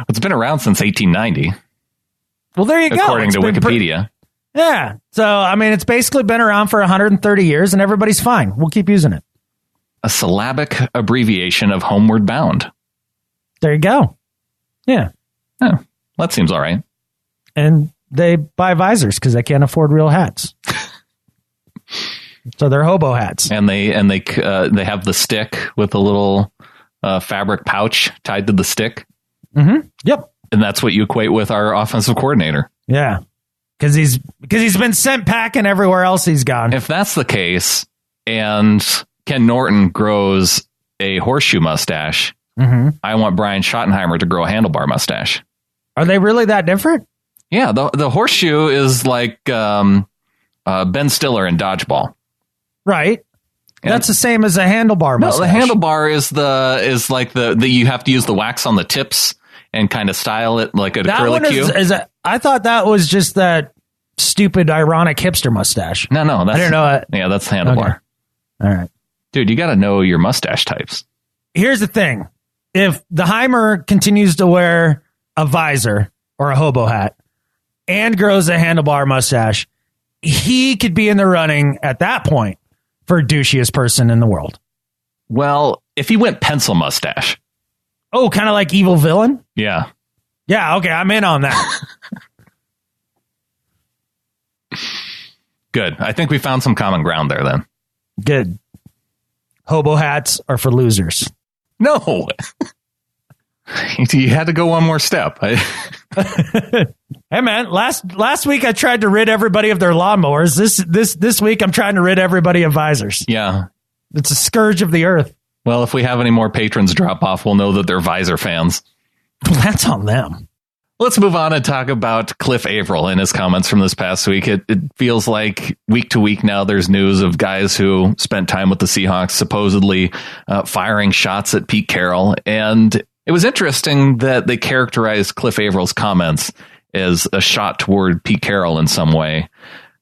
It's been around since 1890. Well, there you go. According to Wikipedia. Yeah. So, I mean, it's basically been around for 130 years, and everybody's fine. We'll keep using it. A syllabic abbreviation of homeward bound. There you go. Yeah. Oh, that seems all right. And they buy visors because they can't afford real hats. So they're hobo hats. And they have the stick with a little fabric pouch tied to the stick. Mm-hmm. Yep. And that's what you equate with our offensive coordinator. Yeah. Because he's been sent packing everywhere else he's gone. If that's the case, and Ken Norton grows a horseshoe mustache, I want Brian Schottenheimer to grow a handlebar mustache. Are they really that different? Yeah, the horseshoe is like Ben Stiller in Dodgeball. Right. And that's the same as a handlebar mustache. No, the handlebar is like the you have to use the wax on the tips and kind of style it like a curlicue. I thought that was just that stupid, ironic hipster mustache. No, I didn't know it. Yeah, that's the handlebar. Okay. All right. Dude, you got to know your mustache types. Here's the thing. If the Heimer continues to wear a visor or a hobo hat and grows a handlebar mustache, he could be in the running at that point for douchiest person in the world. Well, if he went pencil mustache. Oh, kind of like evil villain? Yeah. Yeah, okay, I'm in on that. Good. I think we found some common ground there then. Good. Hobo hats are for losers. No. You had to go one more step. Hey, man, last week I tried to rid everybody of their lawnmowers. This week I'm trying to rid everybody of visors. Yeah. It's a scourge of the earth. Well, if we have any more patrons drop off, we'll know that they're visor fans. That's on them. Let's move on and talk about Cliff Avril and his comments from this past week. It feels like week to week now there's news of guys who spent time with the Seahawks supposedly firing shots at Pete Carroll. And it was interesting that they characterized Cliff Avril's comments as a shot toward Pete Carroll in some way.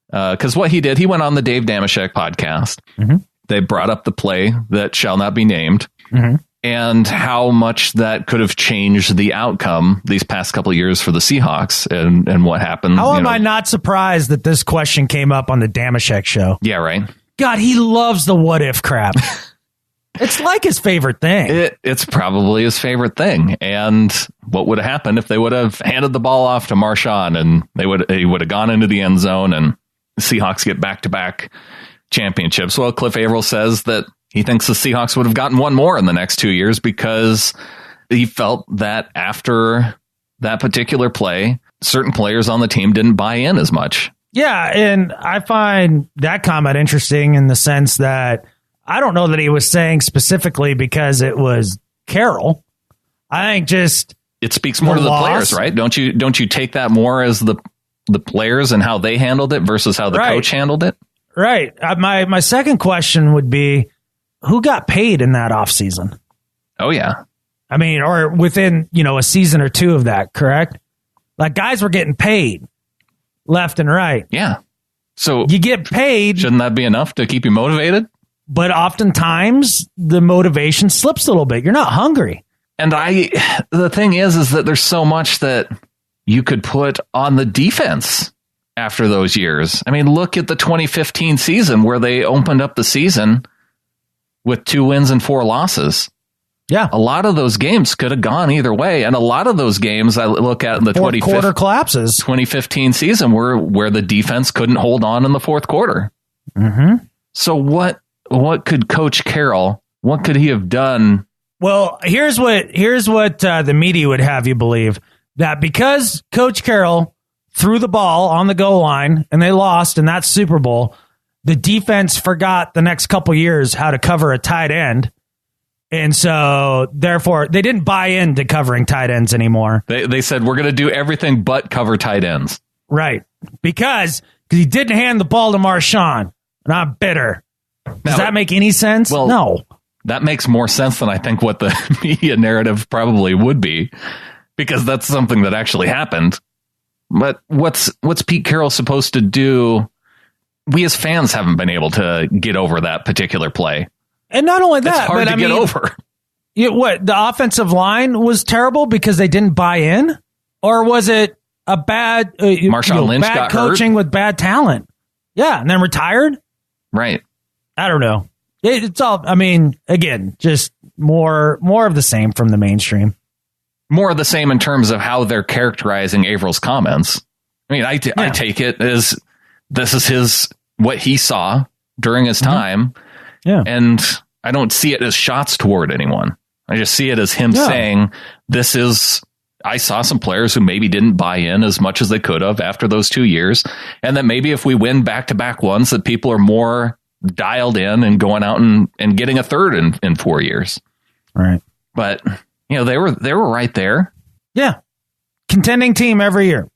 Because what he did, he went on the Dave Dameshek podcast. Mm-hmm. They brought up the play that shall not be named. Mm-hmm. And how much that could have changed the outcome these past couple of years for the Seahawks and what happened. How am I not surprised that this question came up on the Dameshek show? Yeah, right. God, he loves the what if crap. It's like his favorite thing. It's probably his favorite thing. And what would have happened if they would have handed the ball off to Marshawn and he would have gone into the end zone and the Seahawks get back-to-back championships? Well, Cliff Avril says that he thinks the Seahawks would have gotten one more in the next 2 years because he felt that after that particular play, certain players on the team didn't buy in as much. Yeah, and I find that comment interesting in the sense that I don't know that he was saying specifically because it was Carroll. I think just it speaks more to the players, right? Don't you take that more as the players and how they handled it versus how the coach handled it? Right. My second question would be, who got paid in that offseason? Oh, yeah. I mean, or within, a season or two of that, correct? Like guys were getting paid left and right. Yeah. So you get paid. Shouldn't that be enough to keep you motivated? But oftentimes the motivation slips a little bit. You're not hungry. And the thing is that there's so much that you could put on the defense after those years. I mean, look at the 2015 season where they opened up the season with 2 wins and 4 losses. Yeah. A lot of those games could have gone either way. And a lot of those games I look at in the fourth quarter collapses. 2015 season where the defense couldn't hold on in the fourth quarter. Mm-hmm. So what could Coach Carroll, what could he have done? Well, here's what the media would have you believe, that because Coach Carroll threw the ball on the goal line and they lost in that Super Bowl, the defense forgot the next couple years how to cover a tight end. And so, therefore, they didn't buy into covering tight ends anymore. They said, we're going to do everything but cover tight ends. Right. Because he didn't hand the ball to Marshawn. And I'm bitter. Does that make any sense? Well, no. That makes more sense than I think what the media narrative probably would be, because that's something that actually happened. But what's Pete Carroll supposed to do? We as fans haven't been able to get over that particular play. And not only that, it's hard to get over. The offensive line was terrible because they didn't buy in? Or was it a bad Marshawn Lynch bad got coaching hurt with bad talent? Yeah, and then retired? Right. I don't know. It's all, I mean, again, just more of the same from the mainstream. More of the same in terms of how they're characterizing Avril's comments. I mean, I take it as this is what he saw during his time. Yeah. And I don't see it as shots toward anyone. I just see it as him saying, I saw some players who maybe didn't buy in as much as they could have after those 2 years. And that maybe if we win back-to-back ones, that people are more dialed in and going out and getting a third in 4 years. Right. But, they were right there. Yeah. Contending team every year.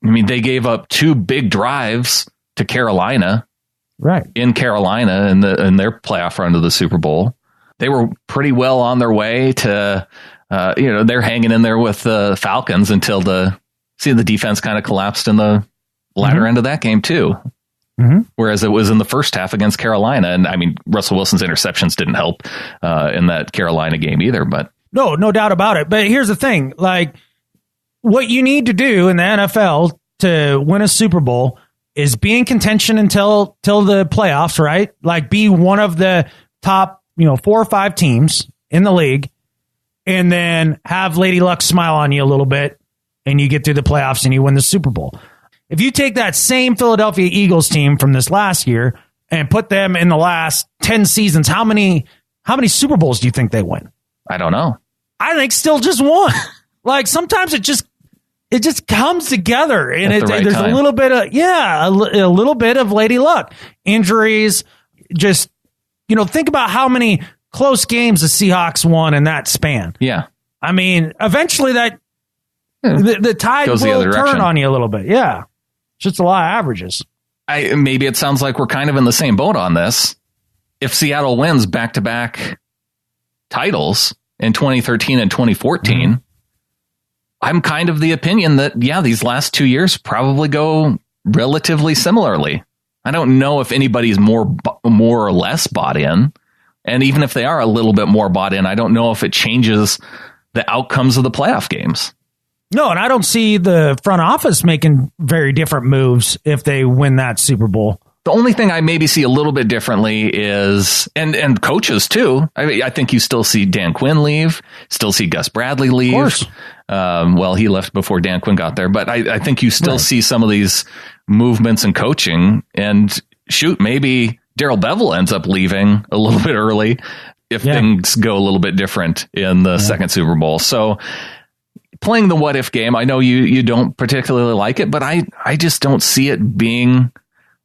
I mean, they gave up 2 big drives to Carolina. Right. In Carolina in their playoff run to the Super Bowl. They were pretty well on their way to, they're hanging in there with the Falcons until the defense kind of collapsed in the latter end of that game too. Mm-hmm. Whereas it was in the first half against Carolina. And I mean, Russell Wilson's interceptions didn't help in that Carolina game either, but no doubt about it. But here's the thing, like what you need to do in the NFL to win a Super Bowl is be in contention until the playoffs, right? Like be one of the top, 4 or 5 teams in the league, and then have Lady Luck smile on you a little bit, and you get through the playoffs and you win the Super Bowl. If you take that same Philadelphia Eagles team from this last year and put them in the last 10 seasons, how many Super Bowls do you think they win? I don't know. I think still just one. Like sometimes it just comes together, and there's a little bit of a little bit of Lady Luck, injuries. Just think about how many close games the Seahawks won in that span. Yeah, I mean, eventually the tide goes will turn on you a little bit. Yeah, it's just a lot of averages. Maybe it sounds like we're kind of in the same boat on this. If Seattle wins back-to-back titles in 2013 and 2014. I'm kind of the opinion that, these last 2 years probably go relatively similarly. I don't know if anybody's more or less bought in. And even if they are a little bit more bought in, I don't know if it changes the outcomes of the playoff games. No, and I don't see the front office making very different moves if they win that Super Bowl. The only thing I maybe see a little bit differently is, and coaches too. I think you still see Dan Quinn leave, still see Gus Bradley leave. Of course. Well, he left before Dan Quinn got there, but I think you still see some of these movements in coaching. And maybe Darrell Bevell ends up leaving a little bit early if things go a little bit different in the second Super Bowl. So playing the what if game, I know you don't particularly like it, but I just don't see it being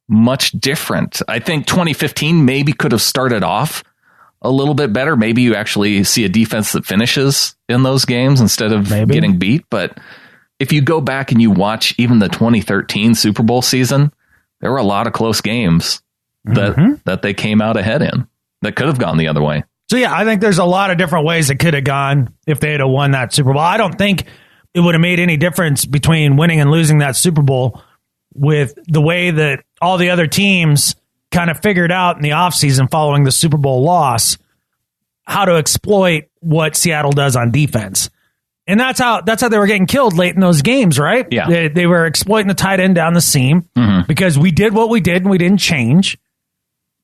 much different. I think 2015 maybe could have started off a little bit better. Maybe you actually see a defense that finishes in those games instead of getting beat. But if you go back and you watch even the 2013 Super Bowl season, there were a lot of close games that they came out ahead in that could have gone the other way. So, yeah, I think there's a lot of different ways it could have gone if they had won that Super Bowl. I don't think it would have made any difference between winning and losing that Super Bowl with the way that all the other teams kind of figured out in the offseason following the Super Bowl loss how to exploit what Seattle does on defense. And that's how they were getting killed late in those games, right? Yeah. They were exploiting the tight end down the seam because we did what we did and we didn't change.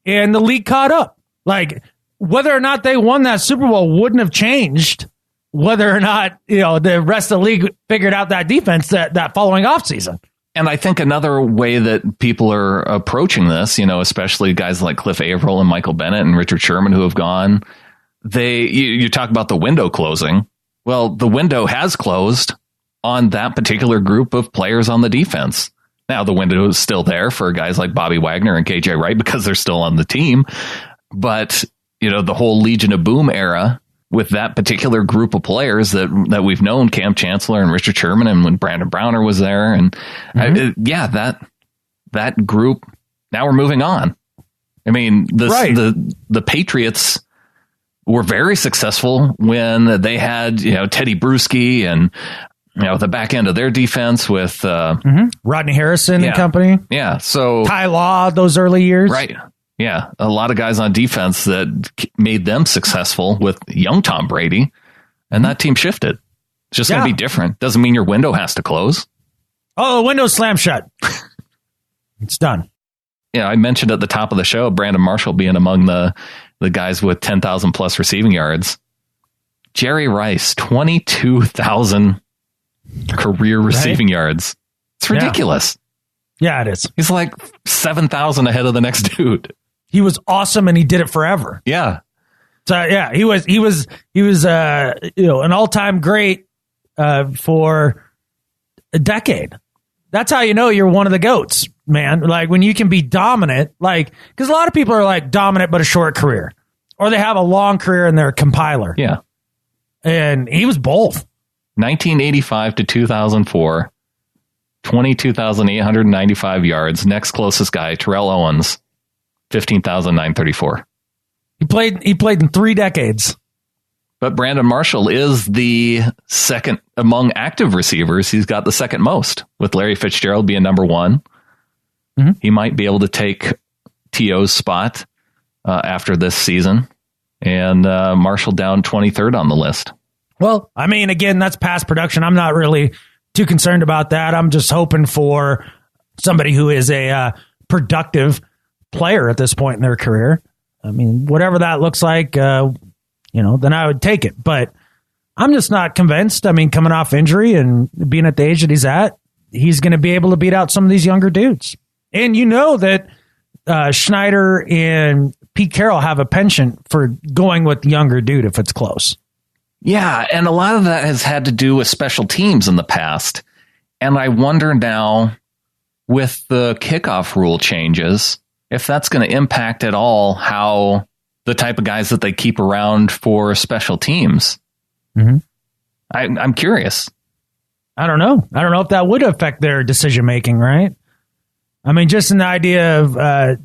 And the league caught up. Like, whether or not they won that Super Bowl wouldn't have changed whether or not, the rest of the league figured out that defense that following offseason. And I think another way that people are approaching this, especially guys like Cliff Avril and Michael Bennett and Richard Sherman who have gone, you talk about the window closing. Well, the window has closed on that particular group of players on the defense. Now, the window is still there for guys like Bobby Wagner and KJ Wright because they're still on the team. But the whole Legion of Boom era with that particular group of players that we've known, Cam Chancellor and Richard Sherman, and when Brandon Browner was there. And that group, now we're moving on. I mean, the Patriots were very successful when they had, Teddy Bruschi and, the back end of their defense with Rodney Harrison and company. Yeah. So Ty Law, those early years. Right. Yeah, a lot of guys on defense that made them successful with young Tom Brady, and that team shifted. It's just going to be different. Doesn't mean your window has to close. Oh, the window's slammed shut. It's done. Yeah, I mentioned at the top of the show, Brandon Marshall being among the guys with 10,000 plus receiving yards. Jerry Rice, 22,000 career receiving yards. It's ridiculous. Yeah, it is. He's like 7,000 ahead of the next dude. He was awesome, and he did it forever. Yeah. So yeah, he was an all-time great for a decade. That's how you know you're one of the GOATs, man. Like, when you can be dominant, because a lot of people are like dominant but a short career, or they have a long career and they're a compiler. Yeah. And he was both. 1985 to 2004, 22,895 yards. Next closest guy, Terrell Owens, 15,934. He played in 3 decades. But Brandon Marshall is the second among active receivers. He's got the second most, with Larry Fitzgerald being number 1. He might be able to take T.O.'s spot after this season. And Marshall down 23rd on the list. Well, I mean, again, that's past production. I'm not really too concerned about that. I'm just hoping for somebody who is a productive player at this point in their career. I mean, whatever that looks like, then I would take it. But I'm just not convinced. I mean, coming off injury and being at the age that he's at, he's going to be able to beat out some of these younger dudes. And you know that Schneider and Pete Carroll have a penchant for going with the younger dude if it's close. Yeah, and a lot of that has had to do with special teams in the past. And I wonder now, with the kickoff rule changes, if that's going to impact at all how the type of guys that they keep around for special teams. I'm curious. I don't know. I don't know if that would affect their decision making, right? I mean, just an idea of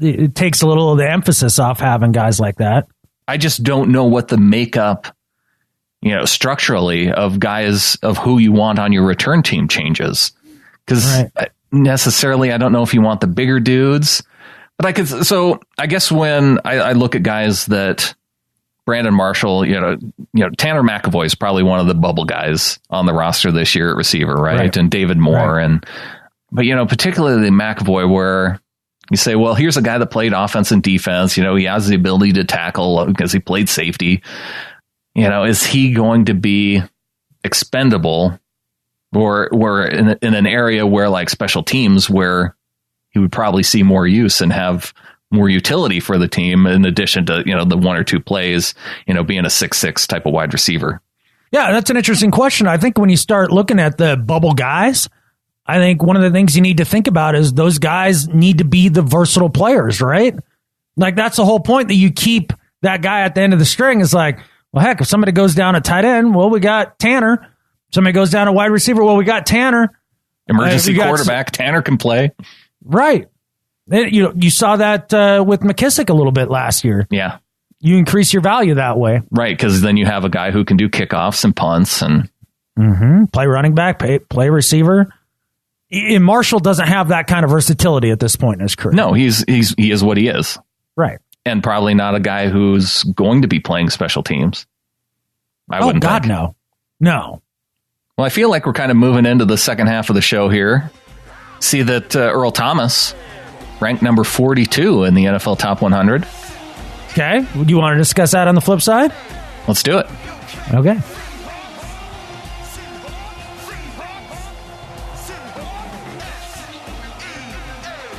it takes a little of the emphasis off having guys like that. I just don't know what the makeup, structurally of guys of who you want on your return team changes. Because necessarily, I don't know if you want the bigger dudes. But I guess when I look at guys that Brandon Marshall, Tanner McAvoy is probably one of the bubble guys on the roster this year at receiver, right? And David Moore. But particularly McAvoy, where you say, well, here's a guy that played offense and defense. He has the ability to tackle because he played safety. Is he going to be expendable or in an area where like special teams where he would probably see more use and have more utility for the team in addition to, the 1 or 2 plays, being a 6'6" type of wide receiver? Yeah, that's an interesting question. I think when you start looking at the bubble guys, I think one of the things you need to think about is those guys need to be the versatile players, right? Like, that's the whole point, that you keep that guy at the end of the string. Is like, well, heck, if somebody goes down a tight end, well, we got Tanner. Somebody goes down a wide receiver, well, we got Tanner. Emergency quarterback, Tanner can play. Right. You saw that with McKissick a little bit last year. Yeah. you increase your value that way. Right, because then you have a guy who can do kickoffs and punts and play running back, play receiver. And Marshall doesn't have that kind of versatility at this point in his career. No, he is what he is. Right. And probably not a guy who's going to be playing special teams. I wouldn't think. No. Well, I feel like we're kind of moving into the second half of the show here. See that Earl Thomas ranked number 42 in the NFL Top 100. Okay. Do you want to discuss that on the flip side? Let's do it. Okay.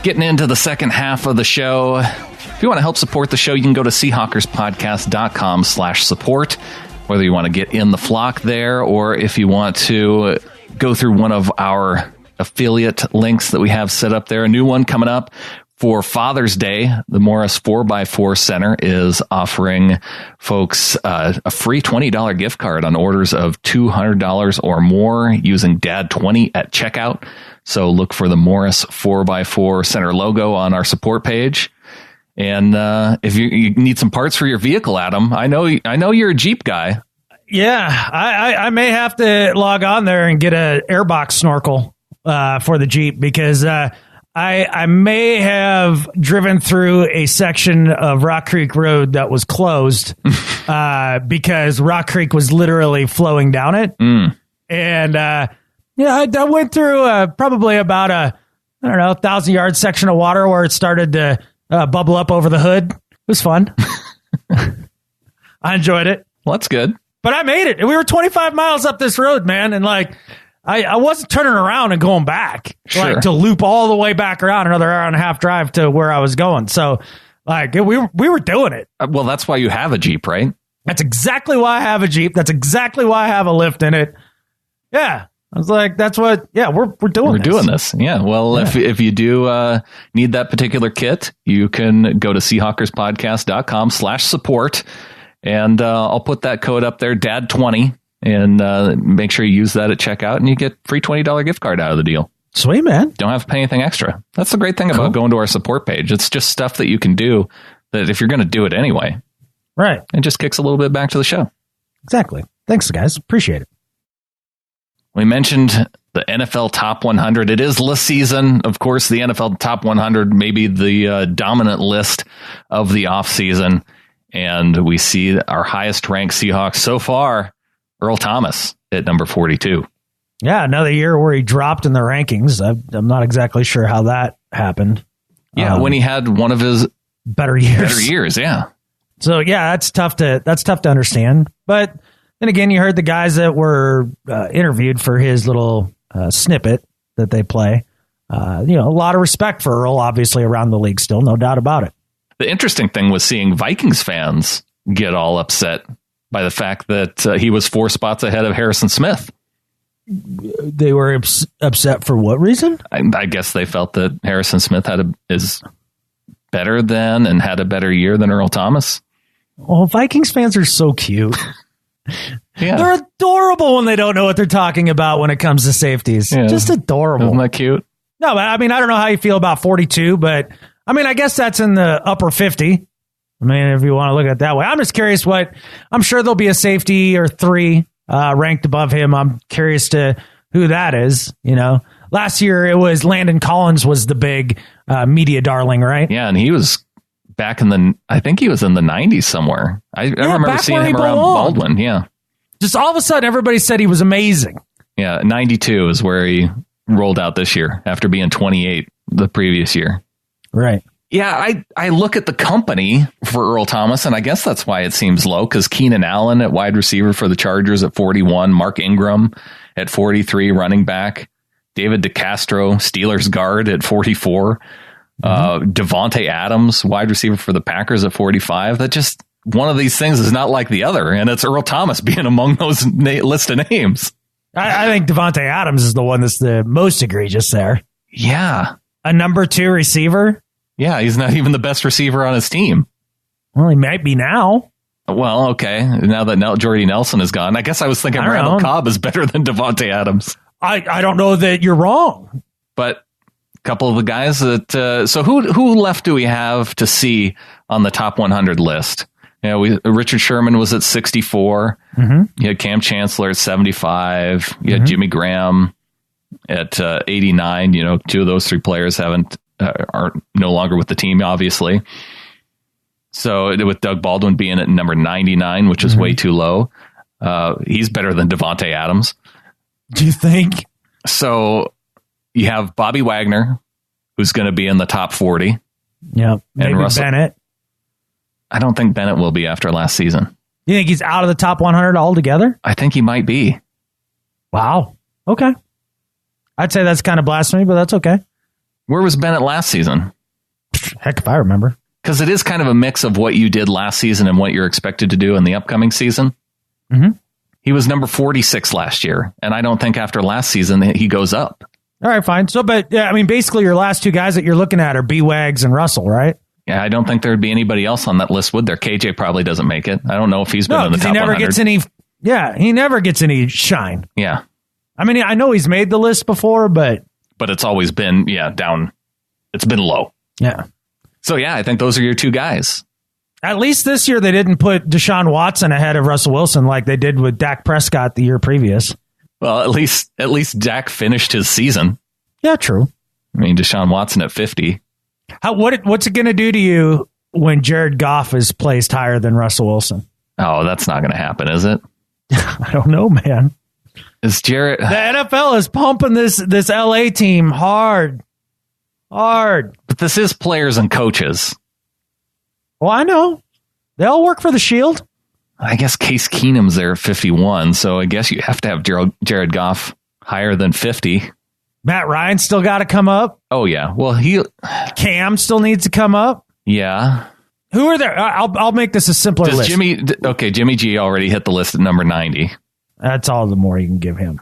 Getting into the second half of the show. If you want to help support the show, you can go to seahawkerspodcast.com/support. Whether you want to get in the flock there, or if you want to go through one of our affiliate links that we have set up there. A new one coming up for Father's Day. The Morris 4x4 Center is offering folks a free $20 gift card on orders of $200 or more using DAD20 at checkout. So look for the Morris 4x4 Center logo on our support page. And if you need some parts for your vehicle, Adam, I know you're a Jeep guy. Yeah, I may have to log on there and get an airbox snorkel for the Jeep, because I may have driven through a section of Rock Creek Road that was closed because Rock Creek was literally flowing down it. And I went through probably about a 1,000-yard section of water where it started to bubble up over the hood. It was fun. I enjoyed it. Well, that's good. But I made it. We were 25 miles up this road, man. And I wasn't turning around and going back, to loop all the way back around, another hour and a half drive to where I was going. So we were doing it. Well, that's why you have a Jeep, right? That's exactly why I have a Jeep. That's exactly why I have a lift in it. Yeah. I was like, that's what, we're doing this. Yeah. Well, yeah. If you do need that particular kit, you can go to seahawkerspodcast.com/support, and I'll put that code up there, DAD20, and make sure you use that at checkout, and you get free $20 gift card out of the deal. Sweet, man. Don't have to pay anything extra. That's the great thing about going to our support page. It's just stuff that you can do that if you're going to do it anyway. Right. It just kicks a little bit back to the show. Exactly. Thanks, guys. Appreciate it. We mentioned the NFL Top 100. It is list season. Of course, the NFL Top 100 may be the dominant list of the offseason. And we see our highest ranked Seahawks so far, Earl Thomas at number 42. Yeah, another year where he dropped in the rankings. I'm not exactly sure how that happened. Yeah, when he had one of his better years, yeah. So yeah, that's tough to understand. But then again, you heard the guys that were interviewed for his little snippet that they play. A lot of respect for Earl, obviously, around the league still, no doubt about it. The interesting thing was seeing Vikings fans get all upset by the fact that he was 4 spots ahead of Harrison Smith. They were upset for what reason? I guess they felt that Harrison Smith is better than and had a better year than Earl Thomas. Oh, Vikings fans are so cute. Yeah. They're adorable when they don't know what they're talking about when it comes to safeties. Yeah. Just adorable. Isn't that cute? No, but I mean, I don't know how you feel about 42, but I mean, I guess that's in the upper 50. I mean, if you want to look at it that way. I'm just curious I'm sure there'll be a safety or 3 ranked above him. I'm curious to who that is. Last year it was Landon Collins was the big media darling, right? Yeah, and he was back I think he was in the 90s somewhere. I remember seeing him around Baldwin. Yeah. Just all of a sudden, everybody said he was amazing. Yeah. 92 is where he rolled out this year after being 28 the previous year. Right. Yeah. I look at the company for Earl Thomas, and I guess that's why it seems low, because Keenan Allen at wide receiver for the Chargers at 41, Mark Ingram at 43, running back, David DeCastro, Steelers guard at 44. Devontae Adams, wide receiver for the Packers at 45. That just one of these things is not like the other, and it's Earl Thomas being among those list of names. I think Devontae Adams is the one that's the most egregious there. Yeah. A number 2 receiver? Yeah, he's not even the best receiver on his team. Well, he might be now. Well, okay. Now that Jordy Nelson is gone, I guess I was thinking Randall Cobb is better than Devontae Adams. I don't know that you're wrong. But couple of the guys that so who left do we have to see on the top 100 list? Richard Sherman was at 64. Mm-hmm. You had Cam Chancellor at 75. You had Jimmy Graham at 89. Two of those three players are no longer with the team, obviously. So with Doug Baldwin being at number 99, which is way too low, he's better than Devontae Adams. Do you think? So you have Bobby Wagner, who's going to be in the top 40. Yeah, maybe and Russell Bennett. I don't think Bennett will be after last season. You think he's out of the top 100 altogether? I think he might be. Wow. Okay. I'd say that's kind of blasphemy, but that's okay. Where was Bennett last season? Heck, if I remember. Because it is kind of a mix of what you did last season and what you're expected to do in the upcoming season. Mm-hmm. He was number 46 last year, and I don't think after last season he goes up. All right, fine. So, but yeah, I mean, basically your last two guys that you're looking at are B-Wags and Russell, right? Yeah, I don't think there'd be anybody else on that list, would there? KJ probably doesn't make it. I don't know if he's been in the top 100. He never gets any shine. Yeah. I mean, I know he's made the list before, but it's always been, down. It's been low. Yeah. So, yeah, I think those are your two guys. At least this year they didn't put Deshaun Watson ahead of Russell Wilson like they did with Dak Prescott the year previous. Well, at least Dak finished his season. Yeah, true. I mean, Deshaun Watson at 50. What's it going to do to you when Jared Goff is placed higher than Russell Wilson? Oh, that's not going to happen, is it? I don't know, man. Is Jared... The NFL is pumping this LA team hard. But this is players and coaches. Well, I know. They all work for the Shield. I guess Case Keenum's there at 51, so I guess you have to have Jared Goff higher than 50. Matt Ryan still got to come up. Oh, yeah. Well, Cam still needs to come up. Yeah. Who are there? I'll make this a simpler list. Jimmy G already hit the list at number 90. That's all the more you can give him.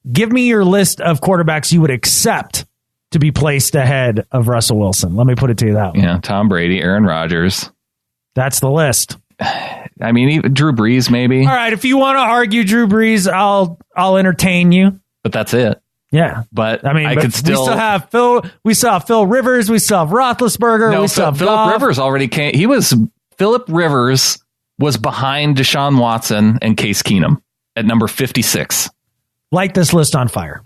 Give me your list of quarterbacks you would accept to be placed ahead of Russell Wilson. Let me put it to you that way. Yeah, Tom Brady, Aaron Rodgers. That's the list. I mean, even Drew Brees, maybe. All right, if you want to argue Drew Brees, I'll entertain you. But that's it. Yeah, but I mean, we still have Phil. We still have Phil Rivers. We still have Roethlisberger. No, we still have Philip Rivers already came. Philip Rivers was behind Deshaun Watson and Case Keenum at number 56. Light this list on fire.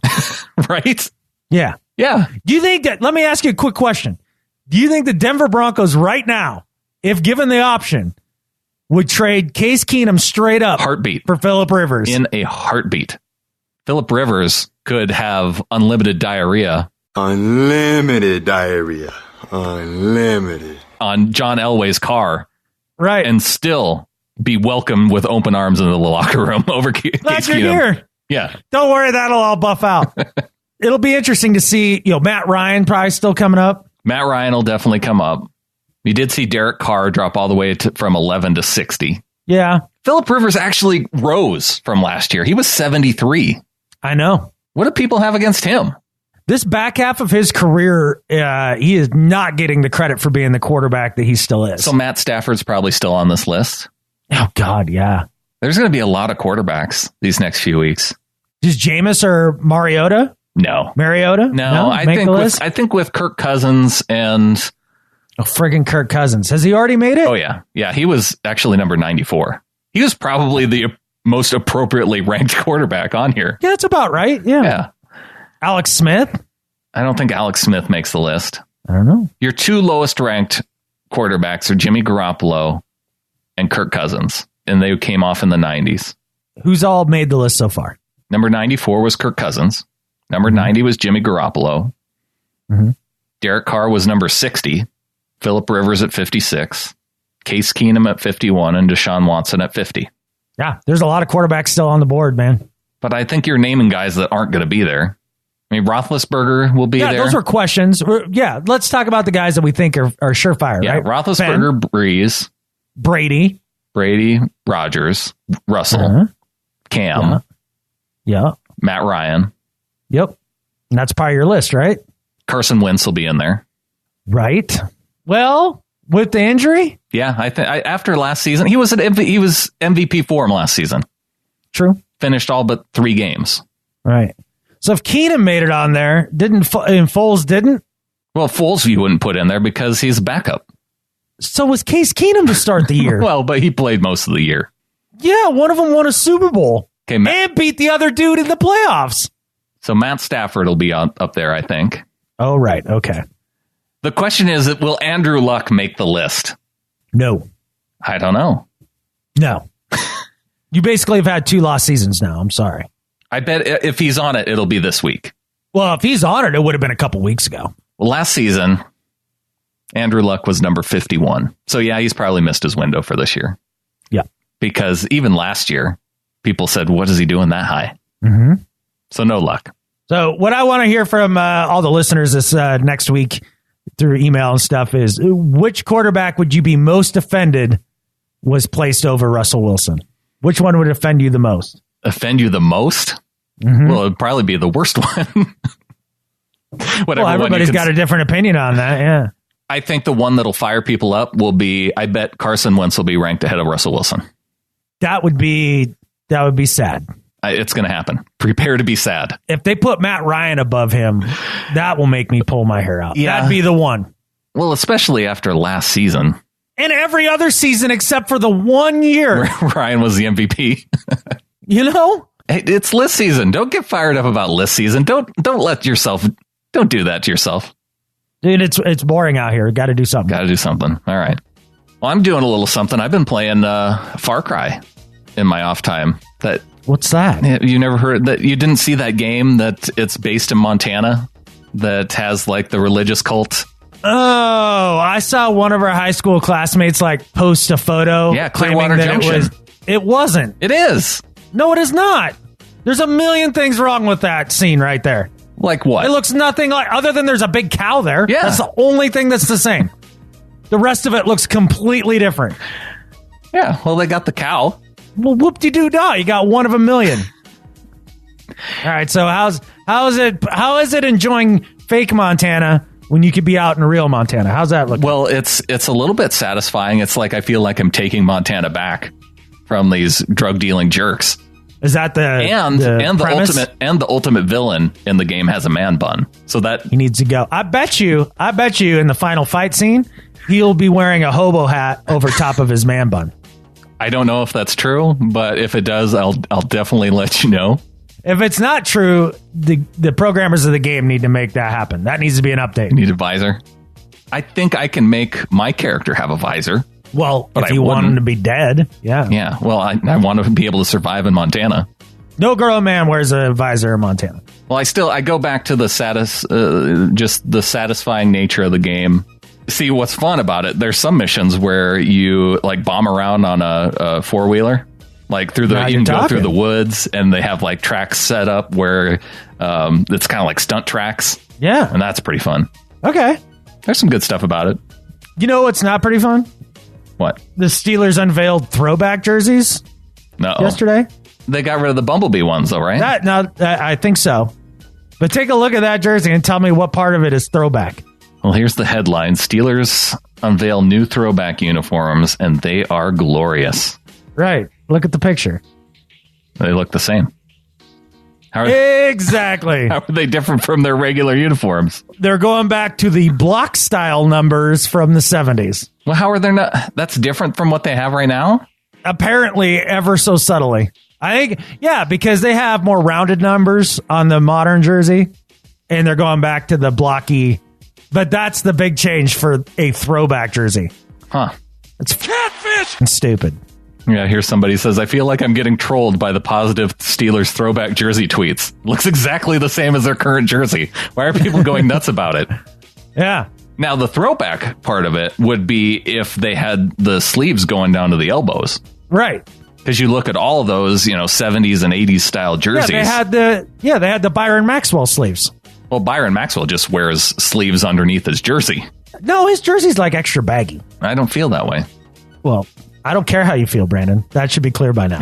Right? Yeah. Yeah. Do you think that? Let me ask you a quick question. Do you think the Denver Broncos right now, if given the option, would trade Case Keenum straight up for Philip Rivers? In a heartbeat. Philip Rivers could have unlimited diarrhea. Unlimited diarrhea. Unlimited. On John Elway's car. Right. And still be welcomed with open arms into the locker room over Case Keenum. Here. Yeah. Don't worry, that'll all buff out. It'll be interesting to see, Matt Ryan probably still coming up. Matt Ryan will definitely come up. You did see Derek Carr drop all the way from 11 to 60. Yeah. Philip Rivers actually rose from last year. He was 73. I know. What do people have against him? This back half of his career, he is not getting the credit for being the quarterback that he still is. So Matt Stafford's probably still on this list. Oh, God, yeah. There's going to be a lot of quarterbacks these next few weeks. Is Jameis or Mariota? No. Mariota? No, I think with Kirk Cousins and... Oh, friggin' Kirk Cousins. Has he already made it? Oh, yeah. Yeah, he was actually number 94. He was probably the most appropriately ranked quarterback on here. Yeah, that's about right. Yeah. Alex Smith? I don't think Alex Smith makes the list. I don't know. Your two lowest ranked quarterbacks are Jimmy Garoppolo and Kirk Cousins, and they came off in the 90s. Who's all made the list so far? Number 94 was Kirk Cousins. Number 90 was Jimmy Garoppolo. Mm-hmm. Derek Carr was number 60. Philip Rivers at 56. Case Keenum at 51 and Deshaun Watson at 50. Yeah, there's a lot of quarterbacks still on the board, man. But I think you're naming guys that aren't going to be there. I mean, Roethlisberger will be there. Yeah, those were questions. Yeah, let's talk about the guys that we think are surefire, yeah, right? Roethlisberger, Breeze. Brady, Rodgers, Russell, Cam. Yeah. Matt Ryan. Yep. And that's part of your list, right? Carson Wentz will be in there. Right. Well, with the injury? Yeah, I think after last season, he was MVP form last season. True. Finished all but 3 games. Right. So if Keenum made it on there, and Foles didn't? Well, Foles you wouldn't put in there because he's a backup. So was Case Keenum to start the year. Well, but he played most of the year. Yeah, one of them won a Super Bowl and beat the other dude in the playoffs. So Matt Stafford will be up there, I think. Oh, right. Okay. The question is, will Andrew Luck make the list? No. I don't know. No. You basically have had 2 lost seasons now. I'm sorry. I bet if he's on it, it'll be this week. Well, if he's on it, it would have been a couple weeks ago. Well, last season, Andrew Luck was number 51. So, yeah, he's probably missed his window for this year. Yeah. Because even last year, people said, what is he doing that high? Mm-hmm. So no luck. So what I want to hear from all the listeners this next week through email and stuff is, which quarterback would you be most offended was placed over Russell Wilson? Which one would offend you the most? Offend you the most? Mm-hmm. Well, it'd probably be the worst one. Well, everybody's got a different opinion on that, yeah. I think the one that'll fire people up will be, I bet Carson Wentz will be ranked ahead of Russell Wilson. That would be sad. It's going to happen. Prepare to be sad. If they put Matt Ryan above him, that will make me pull my hair out. Yeah. That'd be the one. Well, especially after last season. And every other season except for the 1 year. Ryan was the MVP. You know? Hey, it's list season. Don't get fired up about list season. Don't do that to yourself. Dude, it's boring out here. Got to do something. Got to do something. All right. Well, I'm doing a little something. I've been playing Far Cry in my off time. What's that? You never heard that? You didn't see that game that it's based in Montana that has like the religious cult? Oh, I saw one of our high school classmates like post a photo. Yeah, Clearwater that Junction. It wasn't. It is. No, it is not. There's a million things wrong with that scene right there. Like what? It looks nothing like, other than there's a big cow there. Yeah. That's the only thing that's the same. The rest of it looks completely different. Yeah, well, they got the cow. Well, whoop-de-doo-dah. You got one of a million. All right, so how is it enjoying fake Montana when you could be out in real Montana? How's that look? Well, it's a little bit satisfying. It's like I feel like I'm taking Montana back from these drug dealing jerks. Is that the ultimate villain in the game has a man bun, so that he needs to go. I bet you in the final fight scene he'll be wearing a hobo hat over top of his man bun. I don't know if that's true, but if it does, I'll definitely let you know. If it's not true, the programmers of the game need to make that happen. That needs to be an update. You need a visor. I think I can make my character have a visor. Well, but if you want him to be dead, yeah. Yeah, well, I want to be able to survive in Montana. No girl or man wears a visor in Montana. Well, I go back to the just the satisfying nature of the game. See, what's fun about it, there's some missions where you like bomb around on a four-wheeler, like you can go through the woods, and they have like tracks set up where it's kind of like stunt tracks. Yeah. And that's pretty fun. Okay. There's some good stuff about it. You know what's not pretty fun? What? The Steelers unveiled throwback jerseys yesterday. They got rid of the Bumblebee ones, though, right? I think so. But take a look at that jersey and tell me what part of it is throwback. Well, here's the headline. Steelers unveil new throwback uniforms, and they are glorious. Right. Look at the picture. They look the same. Exactly. How are they different from their regular uniforms? They're going back to the block style numbers from the 70s. Well, how are they not? That's different from what they have right now? Apparently, ever so subtly. I think, yeah, because they have more rounded numbers on the modern jersey, and they're going back to the blocky. But that's the big change for a throwback jersey. Huh. It's catfish and stupid. Yeah, here's somebody says, I feel like I'm getting trolled by the positive Steelers throwback jersey tweets. Looks exactly the same as their current jersey. Why are people going nuts about it? Yeah. Now, the throwback part of it would be if they had the sleeves going down to the elbows. Right. Because you look at all of those, 70s and 80s style jerseys. Yeah, they had the Byron Maxwell sleeves. Well, Byron Maxwell just wears sleeves underneath his jersey. No, his jersey's like extra baggy. I don't feel that way. Well, I don't care how you feel, Brandon. That should be clear by now.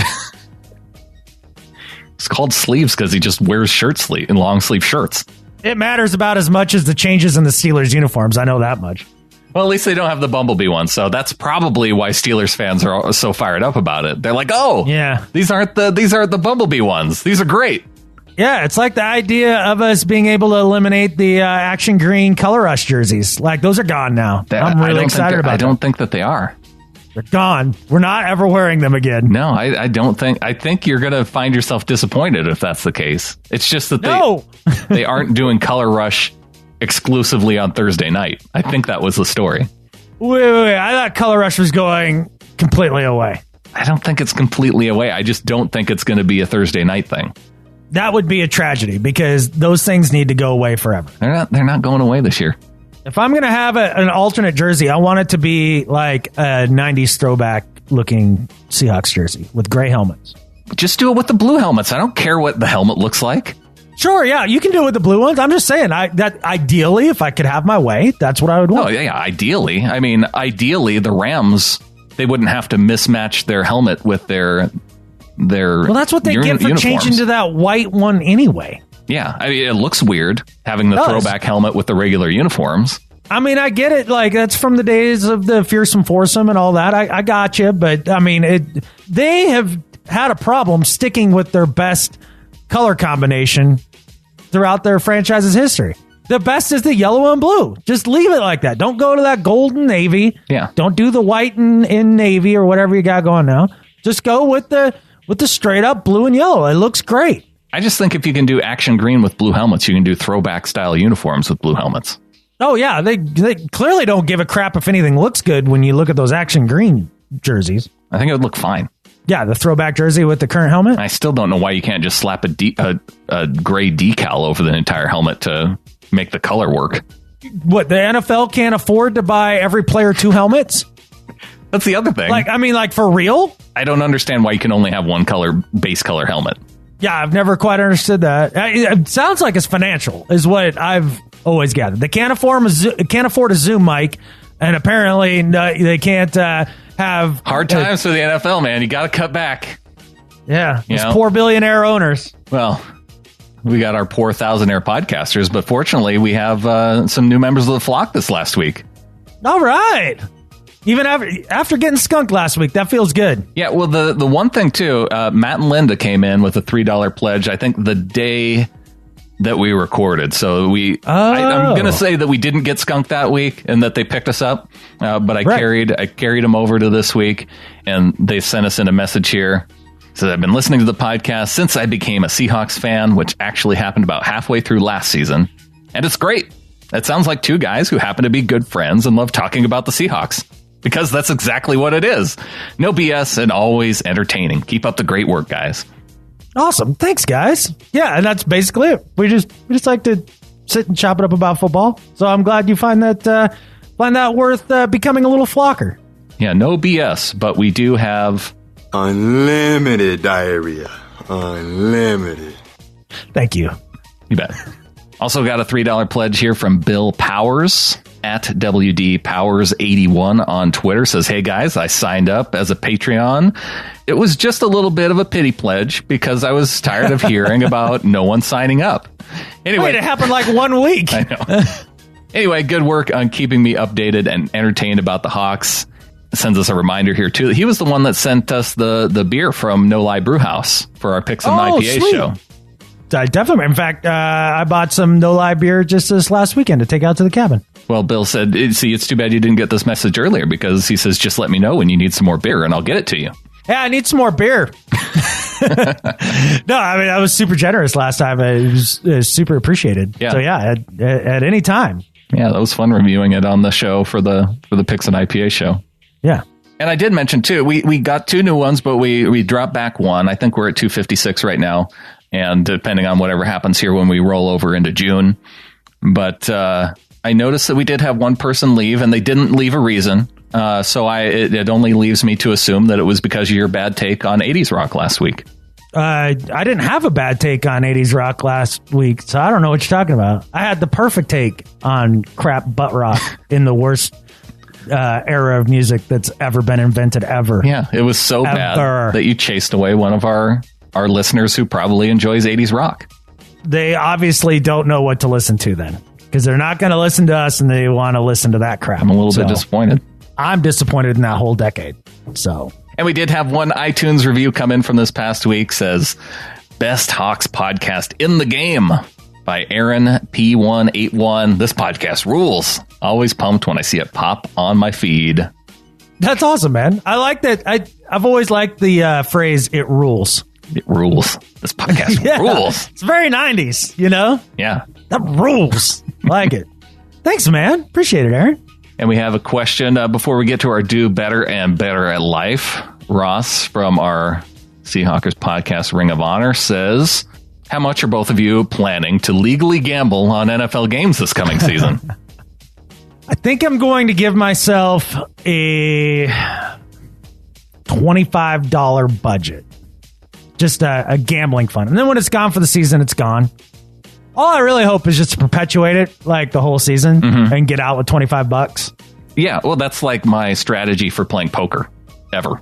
It's called sleeves because he just wears long sleeve shirts. It matters about as much as the changes in the Steelers uniforms. I know that much. Well, at least they don't have the Bumblebee one, so that's probably why Steelers fans are so fired up about it. They're like, "Oh, yeah, these aren't the Bumblebee ones. These are great." Yeah, it's like the idea of us being able to eliminate the Action Green Color Rush jerseys. Like, those are gone now. I'm really excited about them. I don't think that they are. They're gone. We're not ever wearing them again. No, I don't think. I think you're going to find yourself disappointed if that's the case. It's just that they aren't doing Color Rush exclusively on Thursday night. I think that was the story. Wait. I thought Color Rush was going completely away. I don't think it's completely away. I just don't think it's going to be a Thursday night thing. That would be a tragedy because those things need to go away forever. They're not going away this year. If I'm going to have an alternate jersey, I want it to be like a 90s throwback looking Seahawks jersey with gray helmets. Just do it with the blue helmets. I don't care what the helmet looks like. Sure, yeah, you can do it with the blue ones. I'm just saying that ideally, if I could have my way, that's what I would want. Oh, yeah, ideally. I mean, ideally, the Rams, they wouldn't have to mismatch their helmet with their well, that's what they get for changing to that white one anyway. Yeah, I mean, it looks weird having the throwback helmet with the regular uniforms. I mean, I get it. Like, that's from the days of the fearsome foursome and all that. I got you. But, I mean, they have had a problem sticking with their best color combination throughout their franchise's history. The best is the yellow and blue. Just leave it like that. Don't go to that gold and navy. Yeah. Don't do the white and in navy or whatever you got going now. Just go with the straight up blue and yellow. It looks great. I just think if you can do Action Green with blue helmets, you can do throwback style uniforms with blue helmets. Oh, yeah. They clearly don't give a crap if anything looks good when you look at those Action Green jerseys. I think it would look fine. Yeah, the throwback jersey with the current helmet. I still don't know why you can't just slap a gray decal over the entire helmet to make the color work. What, the NFL can't afford to buy every player 2 helmets? That's the other thing. Like for real? I don't understand why you can only have one base color helmet. Yeah, I've never quite understood that. It sounds like it's financial, is what I've always gathered. They can't afford a Zoom mic, and apparently they can't have hard times for the NFL, man. You got to cut back. Yeah, those poor billionaire owners. Well, we got our poor thousandaire podcasters, but fortunately, we have some new members of the flock this last week. All right. Even after getting skunked last week, that feels good. Yeah, well, the one thing, too, Matt and Linda came in with a $3 pledge, I think, the day that we recorded. So I'm going to say that we didn't get skunked that week and that they picked us up, but I carried them over to this week, and they sent us in a message here. So I've been listening to the podcast since I became a Seahawks fan, which actually happened about halfway through last season, and it's great. It sounds like two guys who happen to be good friends and love talking about the Seahawks. Because that's exactly what it is. No BS and always entertaining. Keep up the great work, guys. Awesome. Thanks, guys. Yeah, and that's basically it. We just like to sit and chop it up about football. So I'm glad you find that worth becoming a little flocker. Yeah, no BS, but we do have unlimited diarrhea. Unlimited. Thank you. You bet. Also got a $3 pledge here from Bill Powers at WD Powers 81 on Twitter. Says, hey guys, I signed up as a Patreon. It was just a little bit of a pity pledge because I was tired of hearing about no one signing up. Anyway, wait, it happened like 1 week. I know. Anyway, good work on keeping me updated and entertained about the Hawks. Sends us a reminder here too. He was the one that sent us the beer from No Lie Brew House for our Picks and IPA sweet. show. I definitely. In fact, I bought some No Lie beer just this last weekend to take out to the cabin. Well, Bill said, see, it's too bad you didn't get this message earlier because he says, just let me know when you need some more beer and I'll get it to you. Yeah, I need some more beer. No, I mean, I was super generous last time. It was super appreciated. Yeah. So yeah, at any time. Yeah, that was fun reviewing it on the show for the Picks and IPA show. Yeah. And I did mention too, we got 2 new ones, but we dropped back 1. I think we're at 256 right now. And depending on whatever happens here when we roll over into June. But I noticed that we did have 1 person leave, and they didn't leave a reason. So it only leaves me to assume that it was because of your bad take on 80s rock last week. I didn't have a bad take on 80s rock last week, so I don't know what you're talking about. I had the perfect take on crap butt rock in the worst era of music that's ever been invented ever. Yeah, it was so bad that you chased away one of our listeners who probably enjoys 80s rock. They obviously don't know what to listen to then, because they're not going to listen to us and they want to listen to that crap. I'm a little bit disappointed. I'm disappointed in that whole decade. So, and we did have 1 iTunes review come in from this past week. Says, Best Hawks podcast in the game by Aaron P181. This podcast rules. Always pumped when I see it pop on my feed. That's awesome, man. I like that. I've always liked the phrase, it rules. It rules. This podcast rules. It's very 90s, you know? Yeah. That rules. I like it. Thanks, man. Appreciate it, Aaron. And we have a question before we get to our do better and better at life. Ross from our Seahawks podcast Ring of Honor says, how much are both of you planning to legally gamble on NFL games this coming season? I think I'm going to give myself a $25 budget. Just a gambling fund. And then when it's gone for the season, it's gone. All I really hope is just to perpetuate it like the whole season and get out with $25. Yeah, well, that's like my strategy for playing poker ever.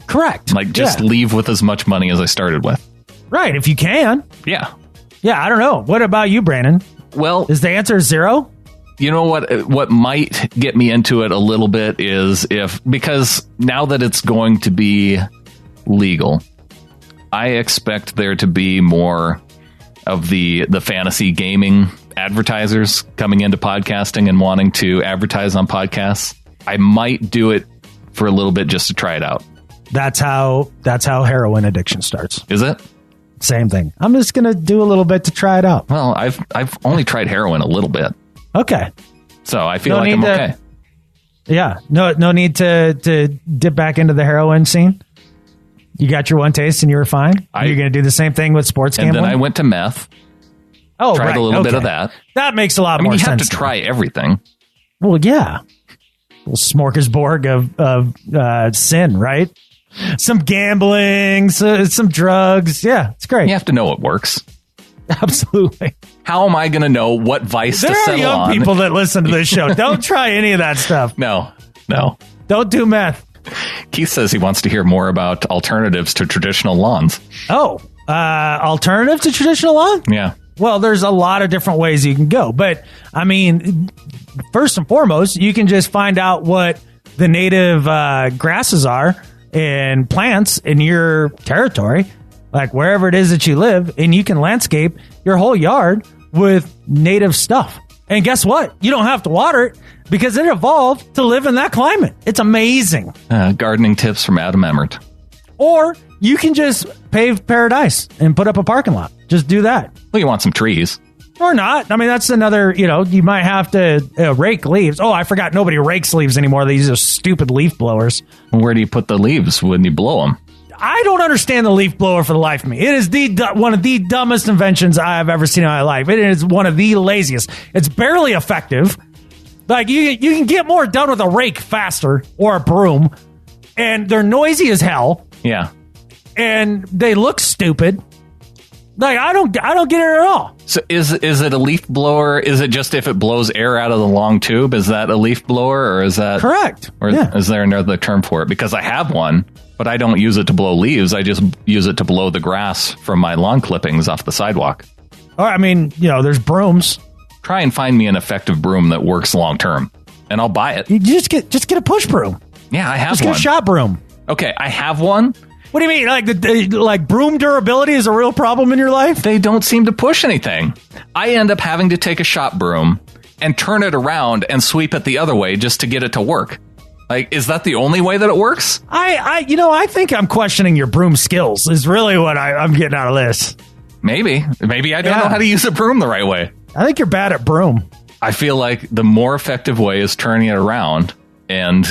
Correct. Like just leave with as much money as I started with. Right, if you can. Yeah. Yeah, I don't know. What about you, Brandon? Well, is the answer 0? You know what might get me into it a little bit is because now that it's going to be legal, I expect there to be more of the fantasy gaming advertisers coming into podcasting and wanting to advertise on podcasts. I might do it for a little bit just to try it out. That's how heroin addiction starts. Is it? Same thing. I'm just going to do a little bit to try it out. Well, I've only tried heroin a little bit. Okay. So I feel like I'm okay. Yeah. No need to dip back into the heroin scene. You got your one taste and you were fine. You're going to do the same thing with sports gambling? And then I went to meth. Oh, tried a little bit of that. That makes a lot more sense. You have to try everything. Well, yeah. A little smorgasbord of sin, right? Some gambling, some drugs. Yeah, it's great. You have to know what works. Absolutely. How am I going to know what vice to settle on? There are young people that listen to this show. Don't try any of that stuff. No. Don't do meth. Keith says he wants to hear more about alternatives to traditional lawns. Oh, alternative to traditional lawn? Yeah. Well, there's a lot of different ways you can go. But, I mean, first and foremost, you can just find out what the native grasses are and plants in your territory, like wherever it is that you live, and you can landscape your whole yard with native stuff. And guess what? You don't have to water it because it evolved to live in that climate. It's amazing. Gardening tips from Adam Emmert. Or you can just pave paradise and put up a parking lot. Just do that. Well, you want some trees. Or not. I mean, that's another, you might have to rake leaves. Oh, I forgot nobody rakes leaves anymore. They use those stupid leaf blowers. Where do you put the leaves when you blow them? I don't understand the leaf blower for the life of me. It is one of the dumbest inventions I have ever seen in my life. It is one of the laziest. It's barely effective. Like, you can get more done with a rake faster or a broom, and they're noisy as hell. Yeah. And they look stupid. Like, I don't get it at all. So is it a leaf blower? Is it just if it blows air out of the long tube? Is that a leaf blower, or is that correct? Or is there another term for it? Because I have one, but I don't use it to blow leaves. I just use it to blow the grass from my lawn clippings off the sidewalk. Or, I mean, there's brooms. Try and find me an effective broom that works long term, and I'll buy it. You just get a push broom. Yeah, I have just one. Just get a shop broom. Okay, I have one. What do you mean? Like broom durability is a real problem in your life? They don't seem to push anything. I end up having to take a shop broom and turn it around and sweep it the other way just to get it to work. Like, is that the only way that it works? I think I'm questioning your broom skills is really what I'm getting out of this. Maybe I don't know how to use a broom the right way. I think you're bad at broom. I feel like the more effective way is turning it around and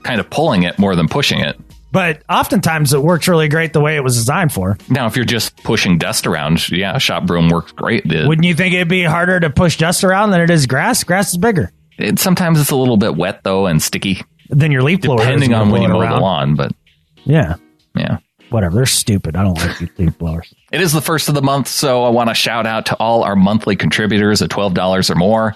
kind of pulling it more than pushing it. But oftentimes it works really great the way it was designed for. Now, if you're just pushing dust around, yeah, a shop broom works great. Wouldn't you think it'd be harder to push dust around than it is grass? Grass is bigger. Sometimes it's a little bit wet, though, and sticky. Then your leaf blower. Depending on when you mow the lawn, but... Yeah. Yeah. Whatever. They're stupid. I don't like these leaf blowers. It is the first of the month, so I want to shout out to all our monthly contributors at $12 or more.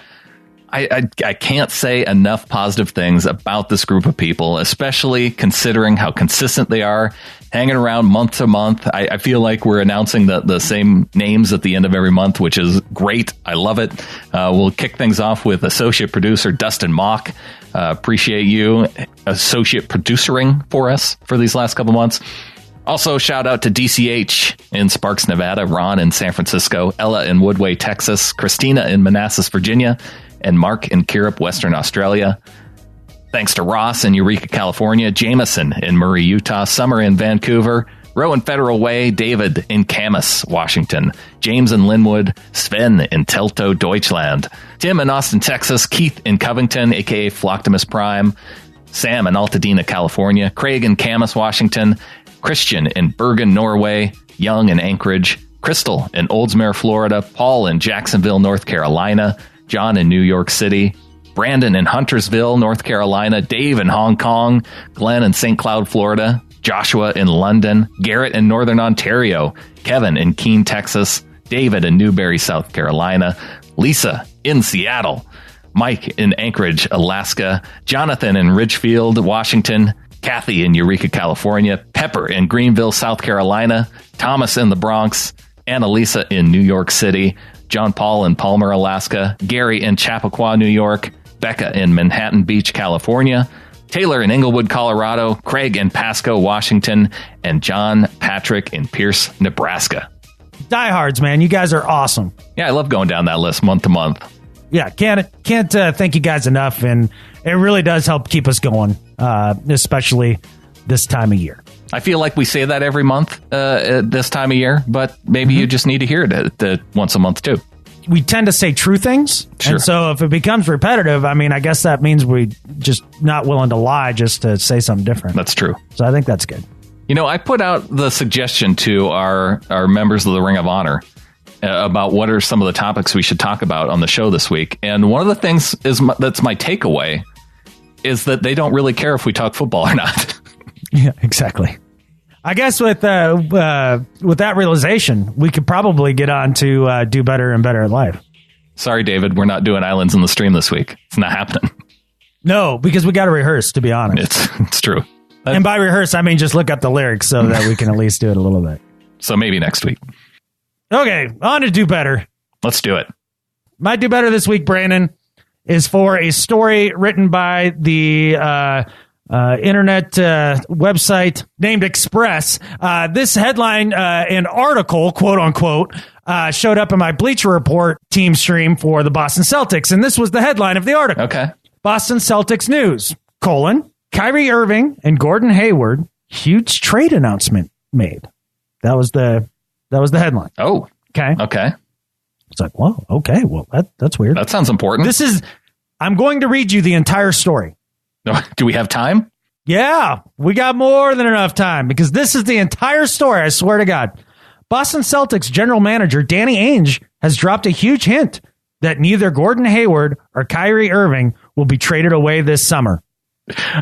I can't say enough positive things about this group of people, especially considering how consistent they are, hanging around month to month. I feel like we're announcing the same names at the end of every month, which is great. I love it. We'll kick things off with associate producer Dustin Mock. Appreciate you associate producering for us for these last couple months. Also, shout out to DCH in Sparks, Nevada, Ron in San Francisco, Ella in Woodway, Texas, Christina in Manassas, Virginia, and Mark in Kirrup, Western Australia. Thanks to Ross in Eureka, California, Jameson in Murray, Utah, Summer in Vancouver, Rowan Federal Way, David in Camas, Washington, James in Linwood, Sven in Teltow, Deutschland, Tim in Austin, Texas, Keith in Covington, a.k.a. Flocktimus Prime, Sam in Altadena, California, Craig in Camas, Washington, Christian in Bergen, Norway, Young in Anchorage, Crystal in Oldsmere, Florida, Paul in Jacksonville, North Carolina, John in New York City, Brandon in Huntersville, North Carolina, Dave in Hong Kong, Glenn in St. Cloud, Florida, Joshua in London, Garrett in Northern Ontario, Kevin in Keene, Texas, David in Newberry, South Carolina, Lisa in Seattle, Mike in Anchorage, Alaska, Jonathan in Ridgefield, Washington, Kathy in Eureka, California, Pepper in Greenville, South Carolina, Thomas in the Bronx, Annalisa in New York City, John Paul in Palmer, Alaska, Gary in Chappaqua, New York, Becca in Manhattan Beach, California, Taylor in Inglewood, Colorado, Craig in Pasco, Washington, and John Patrick in Pierce, Nebraska. Diehards, man. You guys are awesome. Yeah, I love going down that list month to month. Yeah, can't thank you guys enough, and it really does help keep us going, especially this time of year. I feel like we say that every month this time of year, but maybe you just need to hear it once a month too. We tend to say true things, Sure. And so if it becomes repetitive, I mean, I guess that means we just not willing to lie just to say something different. That's true. So I think that's good. You know, I put out the suggestion to our members of the Ring of Honor about what are some of the topics we should talk about on the show this week. And one of the things that's my takeaway is that they don't really care if we talk football or not. Yeah, exactly. I guess with that realization, we could probably get on to do better and better at life. Sorry, David, we're not doing Islands in the Stream this week. It's not happening. No, because we got to rehearse, to be honest. It's true. And by rehearse, I mean just look up the lyrics so that we can at least do it a little bit. So maybe next week. Okay, on to do better. Let's do it. My do better this week, Brandon, is for a story written by the internet website named Express. This headline, an article, quote unquote, showed up in my Bleacher Report team stream for the Boston Celtics. And this was the headline of the article. Okay. Boston Celtics news, Kyrie Irving and Gordon Hayward, huge trade announcement made. That was the headline. Oh, okay. It's like, whoa, okay. Well, that's weird. That sounds important. I'm going to read you the entire story. Do we have time? Yeah, we got more than enough time because this is the entire story. I swear to God. Boston Celtics general manager Danny Ainge has dropped a huge hint that neither Gordon Hayward or Kyrie Irving will be traded away this summer.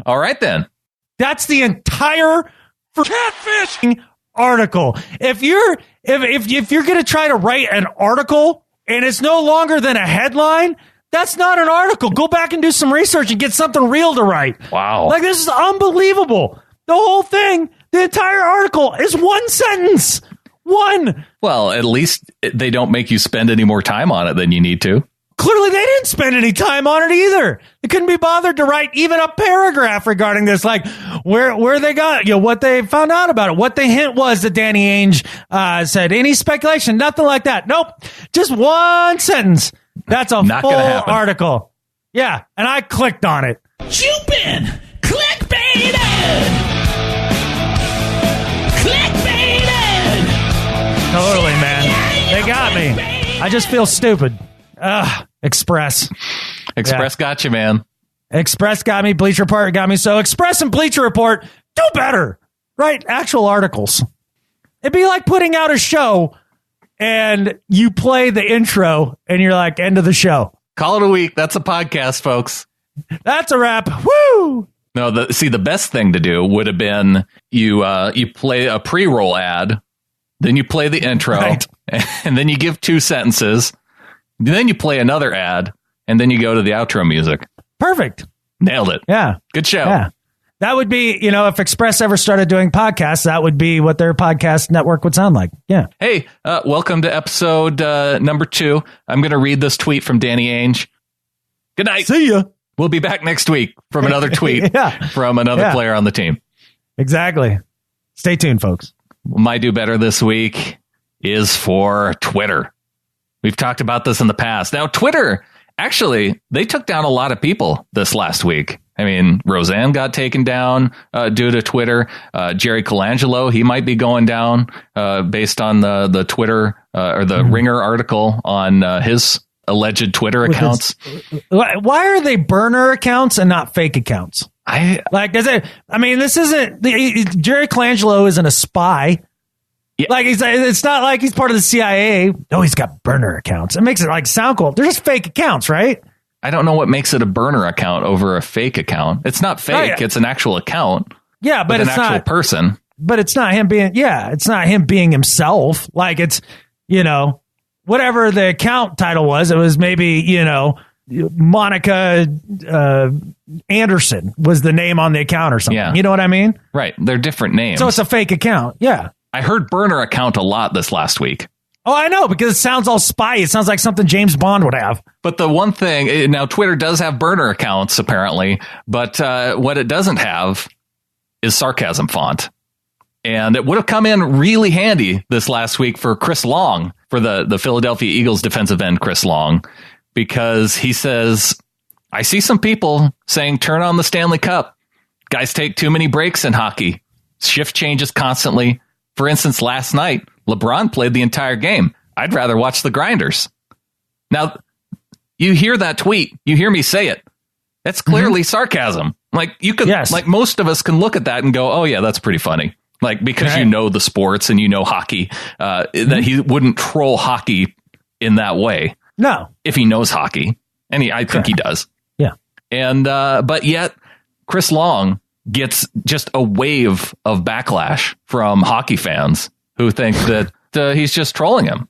All right, then. That's the entire catfishing article. If you're going to try to write an article and it's no longer than a headline, that's not an article. Go back and do some research and get something real to write. Wow. Like, this is unbelievable. The whole thing, the entire article is one sentence. One. Well, at least they don't make you spend any more time on it than you need to. Clearly, they didn't spend any time on it either. They couldn't be bothered to write even a paragraph regarding this, like where they got, what they found out about it, what the hint was that Danny Ainge said. Any speculation, nothing like that. Nope. Just one sentence. That's a Not full gonna happen. article. Yeah, and I clicked on it. You've been clickbaited! Clickbaited! Totally, man. They got me. I just feel stupid. Ugh, Express. Express got you, man. Express got me. Bleacher Report got me. So Express and Bleacher Report, do better. Write actual articles. It'd be like putting out a show and you play the intro and you're like, end of the show. Call it a week. That's a podcast, folks. That's a wrap. Woo! No, the best thing to do would have been you play a pre-roll ad, then you play the intro, right, and then you give 2 sentences, then you play another ad, and then you go to the outro music. Perfect. Nailed it. Yeah. Good show. Yeah. That would be, if Express ever started doing podcasts, that would be what their podcast network would sound like. Yeah. Hey, welcome to episode number 2. I'm going to read this tweet from Danny Ainge. Good night. See ya. We'll be back next week from another tweet from another player on the team. Exactly. Stay tuned, folks. My do better this week is for Twitter. We've talked about this in the past. Now, Twitter, actually, they took down a lot of people this last week. I mean, Roseanne got taken down due to Twitter. Jerry Colangelo, he might be going down based on the Twitter or the Ringer article on his alleged Twitter accounts. Why are they burner accounts and not fake accounts? This isn't Jerry Colangelo isn't a spy. Yeah. It's not like he's part of the CIA. No, he's got burner accounts. It makes it sound cool. They're just fake accounts, right? I don't know what makes it a burner account over a fake account. It's not fake. Right. It's an actual account. Yeah, but it's an actual person. But it's not him being. Yeah, it's not him being himself. It's whatever the account title was. It was maybe Monica Anderson was the name on the account or something. Yeah. You know what I mean? Right. They're different names. So it's a fake account. Yeah. I heard burner account a lot this last week. Oh, I know, because it sounds all spy. It sounds like something James Bond would have. But the one thing, now Twitter does have burner accounts, apparently, but what it doesn't have is sarcasm font. And it would have come in really handy this last week for Chris Long, for the Philadelphia Eagles defensive end, Chris Long, because he says, I see some people saying turn on the Stanley Cup. Guys take too many breaks in hockey. Shift changes constantly. For instance, last night, LeBron played the entire game. I'd rather watch the Grinders. Now, you hear that tweet. You hear me say it. That's clearly sarcasm. You could, most of us can look at that and go, oh, yeah, that's pretty funny. Because you know the sports and you know hockey, that he wouldn't troll hockey in that way. No. If he knows hockey. And I think he does. Yeah. And, but yet, Chris Long gets just a wave of backlash from hockey fans who think that he's just trolling him.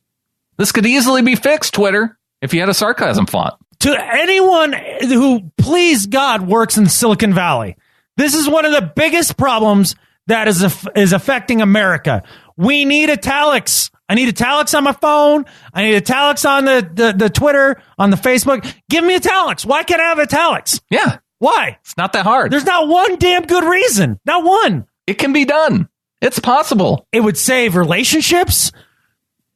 This could easily be fixed, Twitter, if you had a sarcasm font. To anyone who, please God, works in Silicon Valley, this is one of the biggest problems that is affecting America. We need italics. I need italics on my phone. I need italics on the Twitter, on the Facebook. Give me italics. Why can't I have italics? Yeah. Why? It's not that hard. There's not one damn good reason. Not one. It can be done. It's possible. It would save relationships.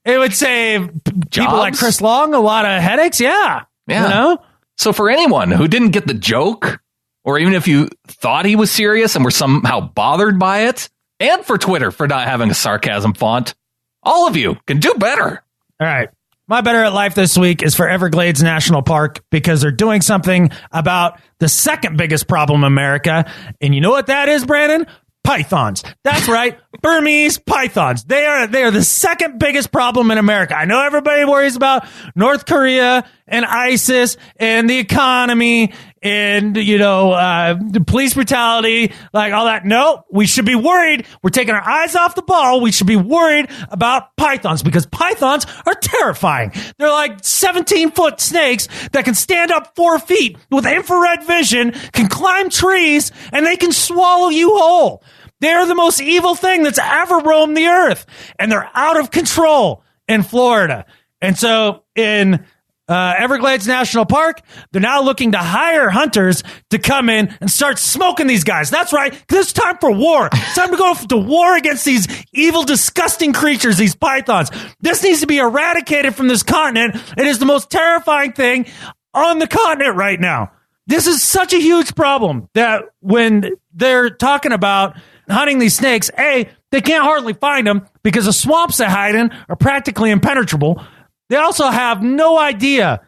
It would save Jobs. People like Chris Long a lot of headaches. Yeah. Yeah. So for anyone who didn't get the joke, or even if you thought he was serious and were somehow bothered by it, and for Twitter for not having a sarcasm font, all of you can do better. All right. My better at life this week is for Everglades National Park, because they're doing something about the second biggest problem in America. And you know what that is, Brandon? Pythons. That's right. Burmese pythons. They are the second biggest problem in America. I know everybody worries about North Korea and ISIS and the economy and, the police brutality, all that. No, we should be worried. We're taking our eyes off the ball. We should be worried about pythons, because pythons are terrifying. They're like 17-foot snakes that can stand up 4 feet with infrared vision, can climb trees, and they can swallow you whole. They're the most evil thing that's ever roamed the earth, and they're out of control in Florida. And so in Everglades National Park, they're now looking to hire hunters to come in and start smoking these guys. That's right, because it's time for war. It's time to go to war against these evil, disgusting creatures, these pythons. This needs to be eradicated from this continent. It is the most terrifying thing on the continent right now. This is such a huge problem that when they're talking about hunting these snakes, they can't hardly find them because the swamps they hide in are practically impenetrable. They also have no idea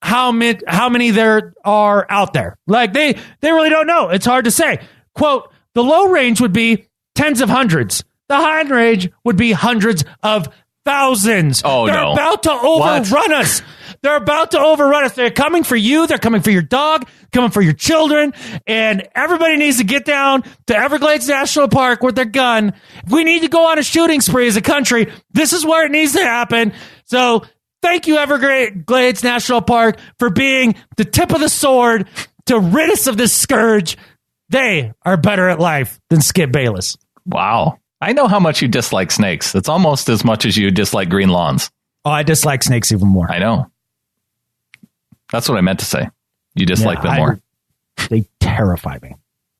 how many there are out there. They really don't know. It's hard to say. Quote, the low range would be tens of hundreds. The high range would be hundreds of thousands. Oh, They're about to overrun us. They're about to overrun us. They're coming for you. They're coming for your dog, coming for your children. And everybody needs to get down to Everglades National Park with their gun. We need to go on a shooting spree as a country. This is where it needs to happen. So thank you, Everglades National Park, for being the tip of the sword to rid us of this scourge. They are better at life than Skip Bayless. Wow. I know how much you dislike snakes. It's almost as much as you dislike green lawns. Oh, I dislike snakes even more. I know. That's what I meant to say. You dislike them more. They terrify me.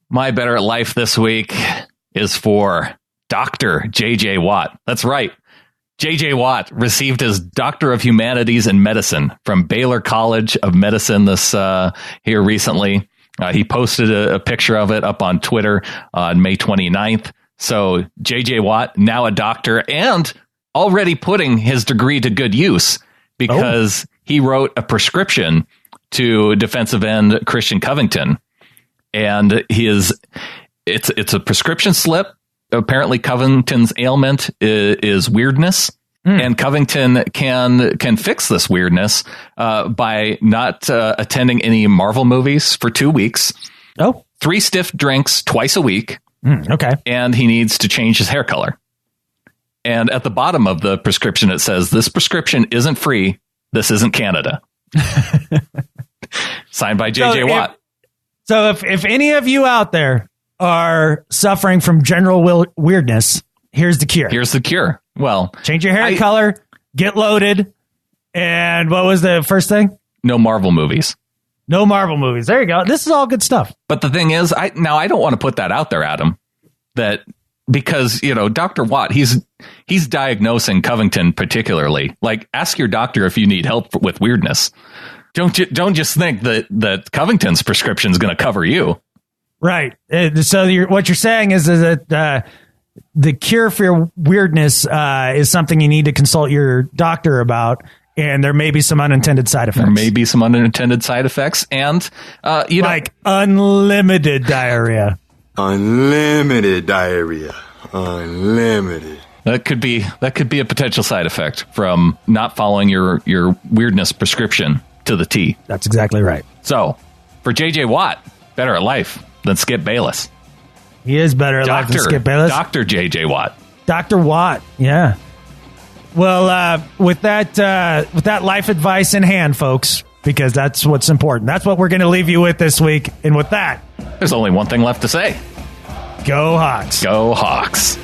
My better at life this week is for Dr. J.J. Watt. That's right. J.J. Watt received his Doctor of Humanities in Medicine from Baylor College of Medicine here recently. He posted a picture of it up on Twitter on May 29th. So J.J. Watt, now a doctor, and already putting his degree to good use because he wrote a prescription to defensive end Christian Covington. And it's a prescription slip. Apparently Covington's ailment is weirdness. And Covington can fix this weirdness by not attending any Marvel movies for 2 weeks. 3 stiff drinks twice a week. Okay. And he needs to change his hair color. And at the bottom of the prescription, it says, this prescription isn't free. This isn't Canada. Signed by J.J. Watt. So if any of you out there are suffering from general weirdness, here's the cure. Here's the cure. Well, change your hair color, get loaded, and what was the first thing? No Marvel movies. No Marvel movies. There you go. This is all good stuff. But the thing is, I don't want to put that out there, Adam, that because, Dr. Watt, he's diagnosing Covington particularly. Like, ask your doctor if you need help with weirdness. Don't just think that Covington's prescription is going to cover you. Right. So what you're saying is that the cure for your weirdness is something you need to consult your doctor about, and there may be some unintended side effects. And like unlimited diarrhea. Unlimited diarrhea. Unlimited. That could be a potential side effect from not following your weirdness prescription to the T. That's exactly right. So, for J.J. Watt, better at life than Skip Bayless. He is better at life than Skip Bayless. Dr. J.J. Watt. Dr. Watt, yeah. Well, with that life advice in hand, folks, because that's what's important. That's what we're going to leave you with this week. And with that, there's only one thing left to say. Go Hawks. Go Hawks.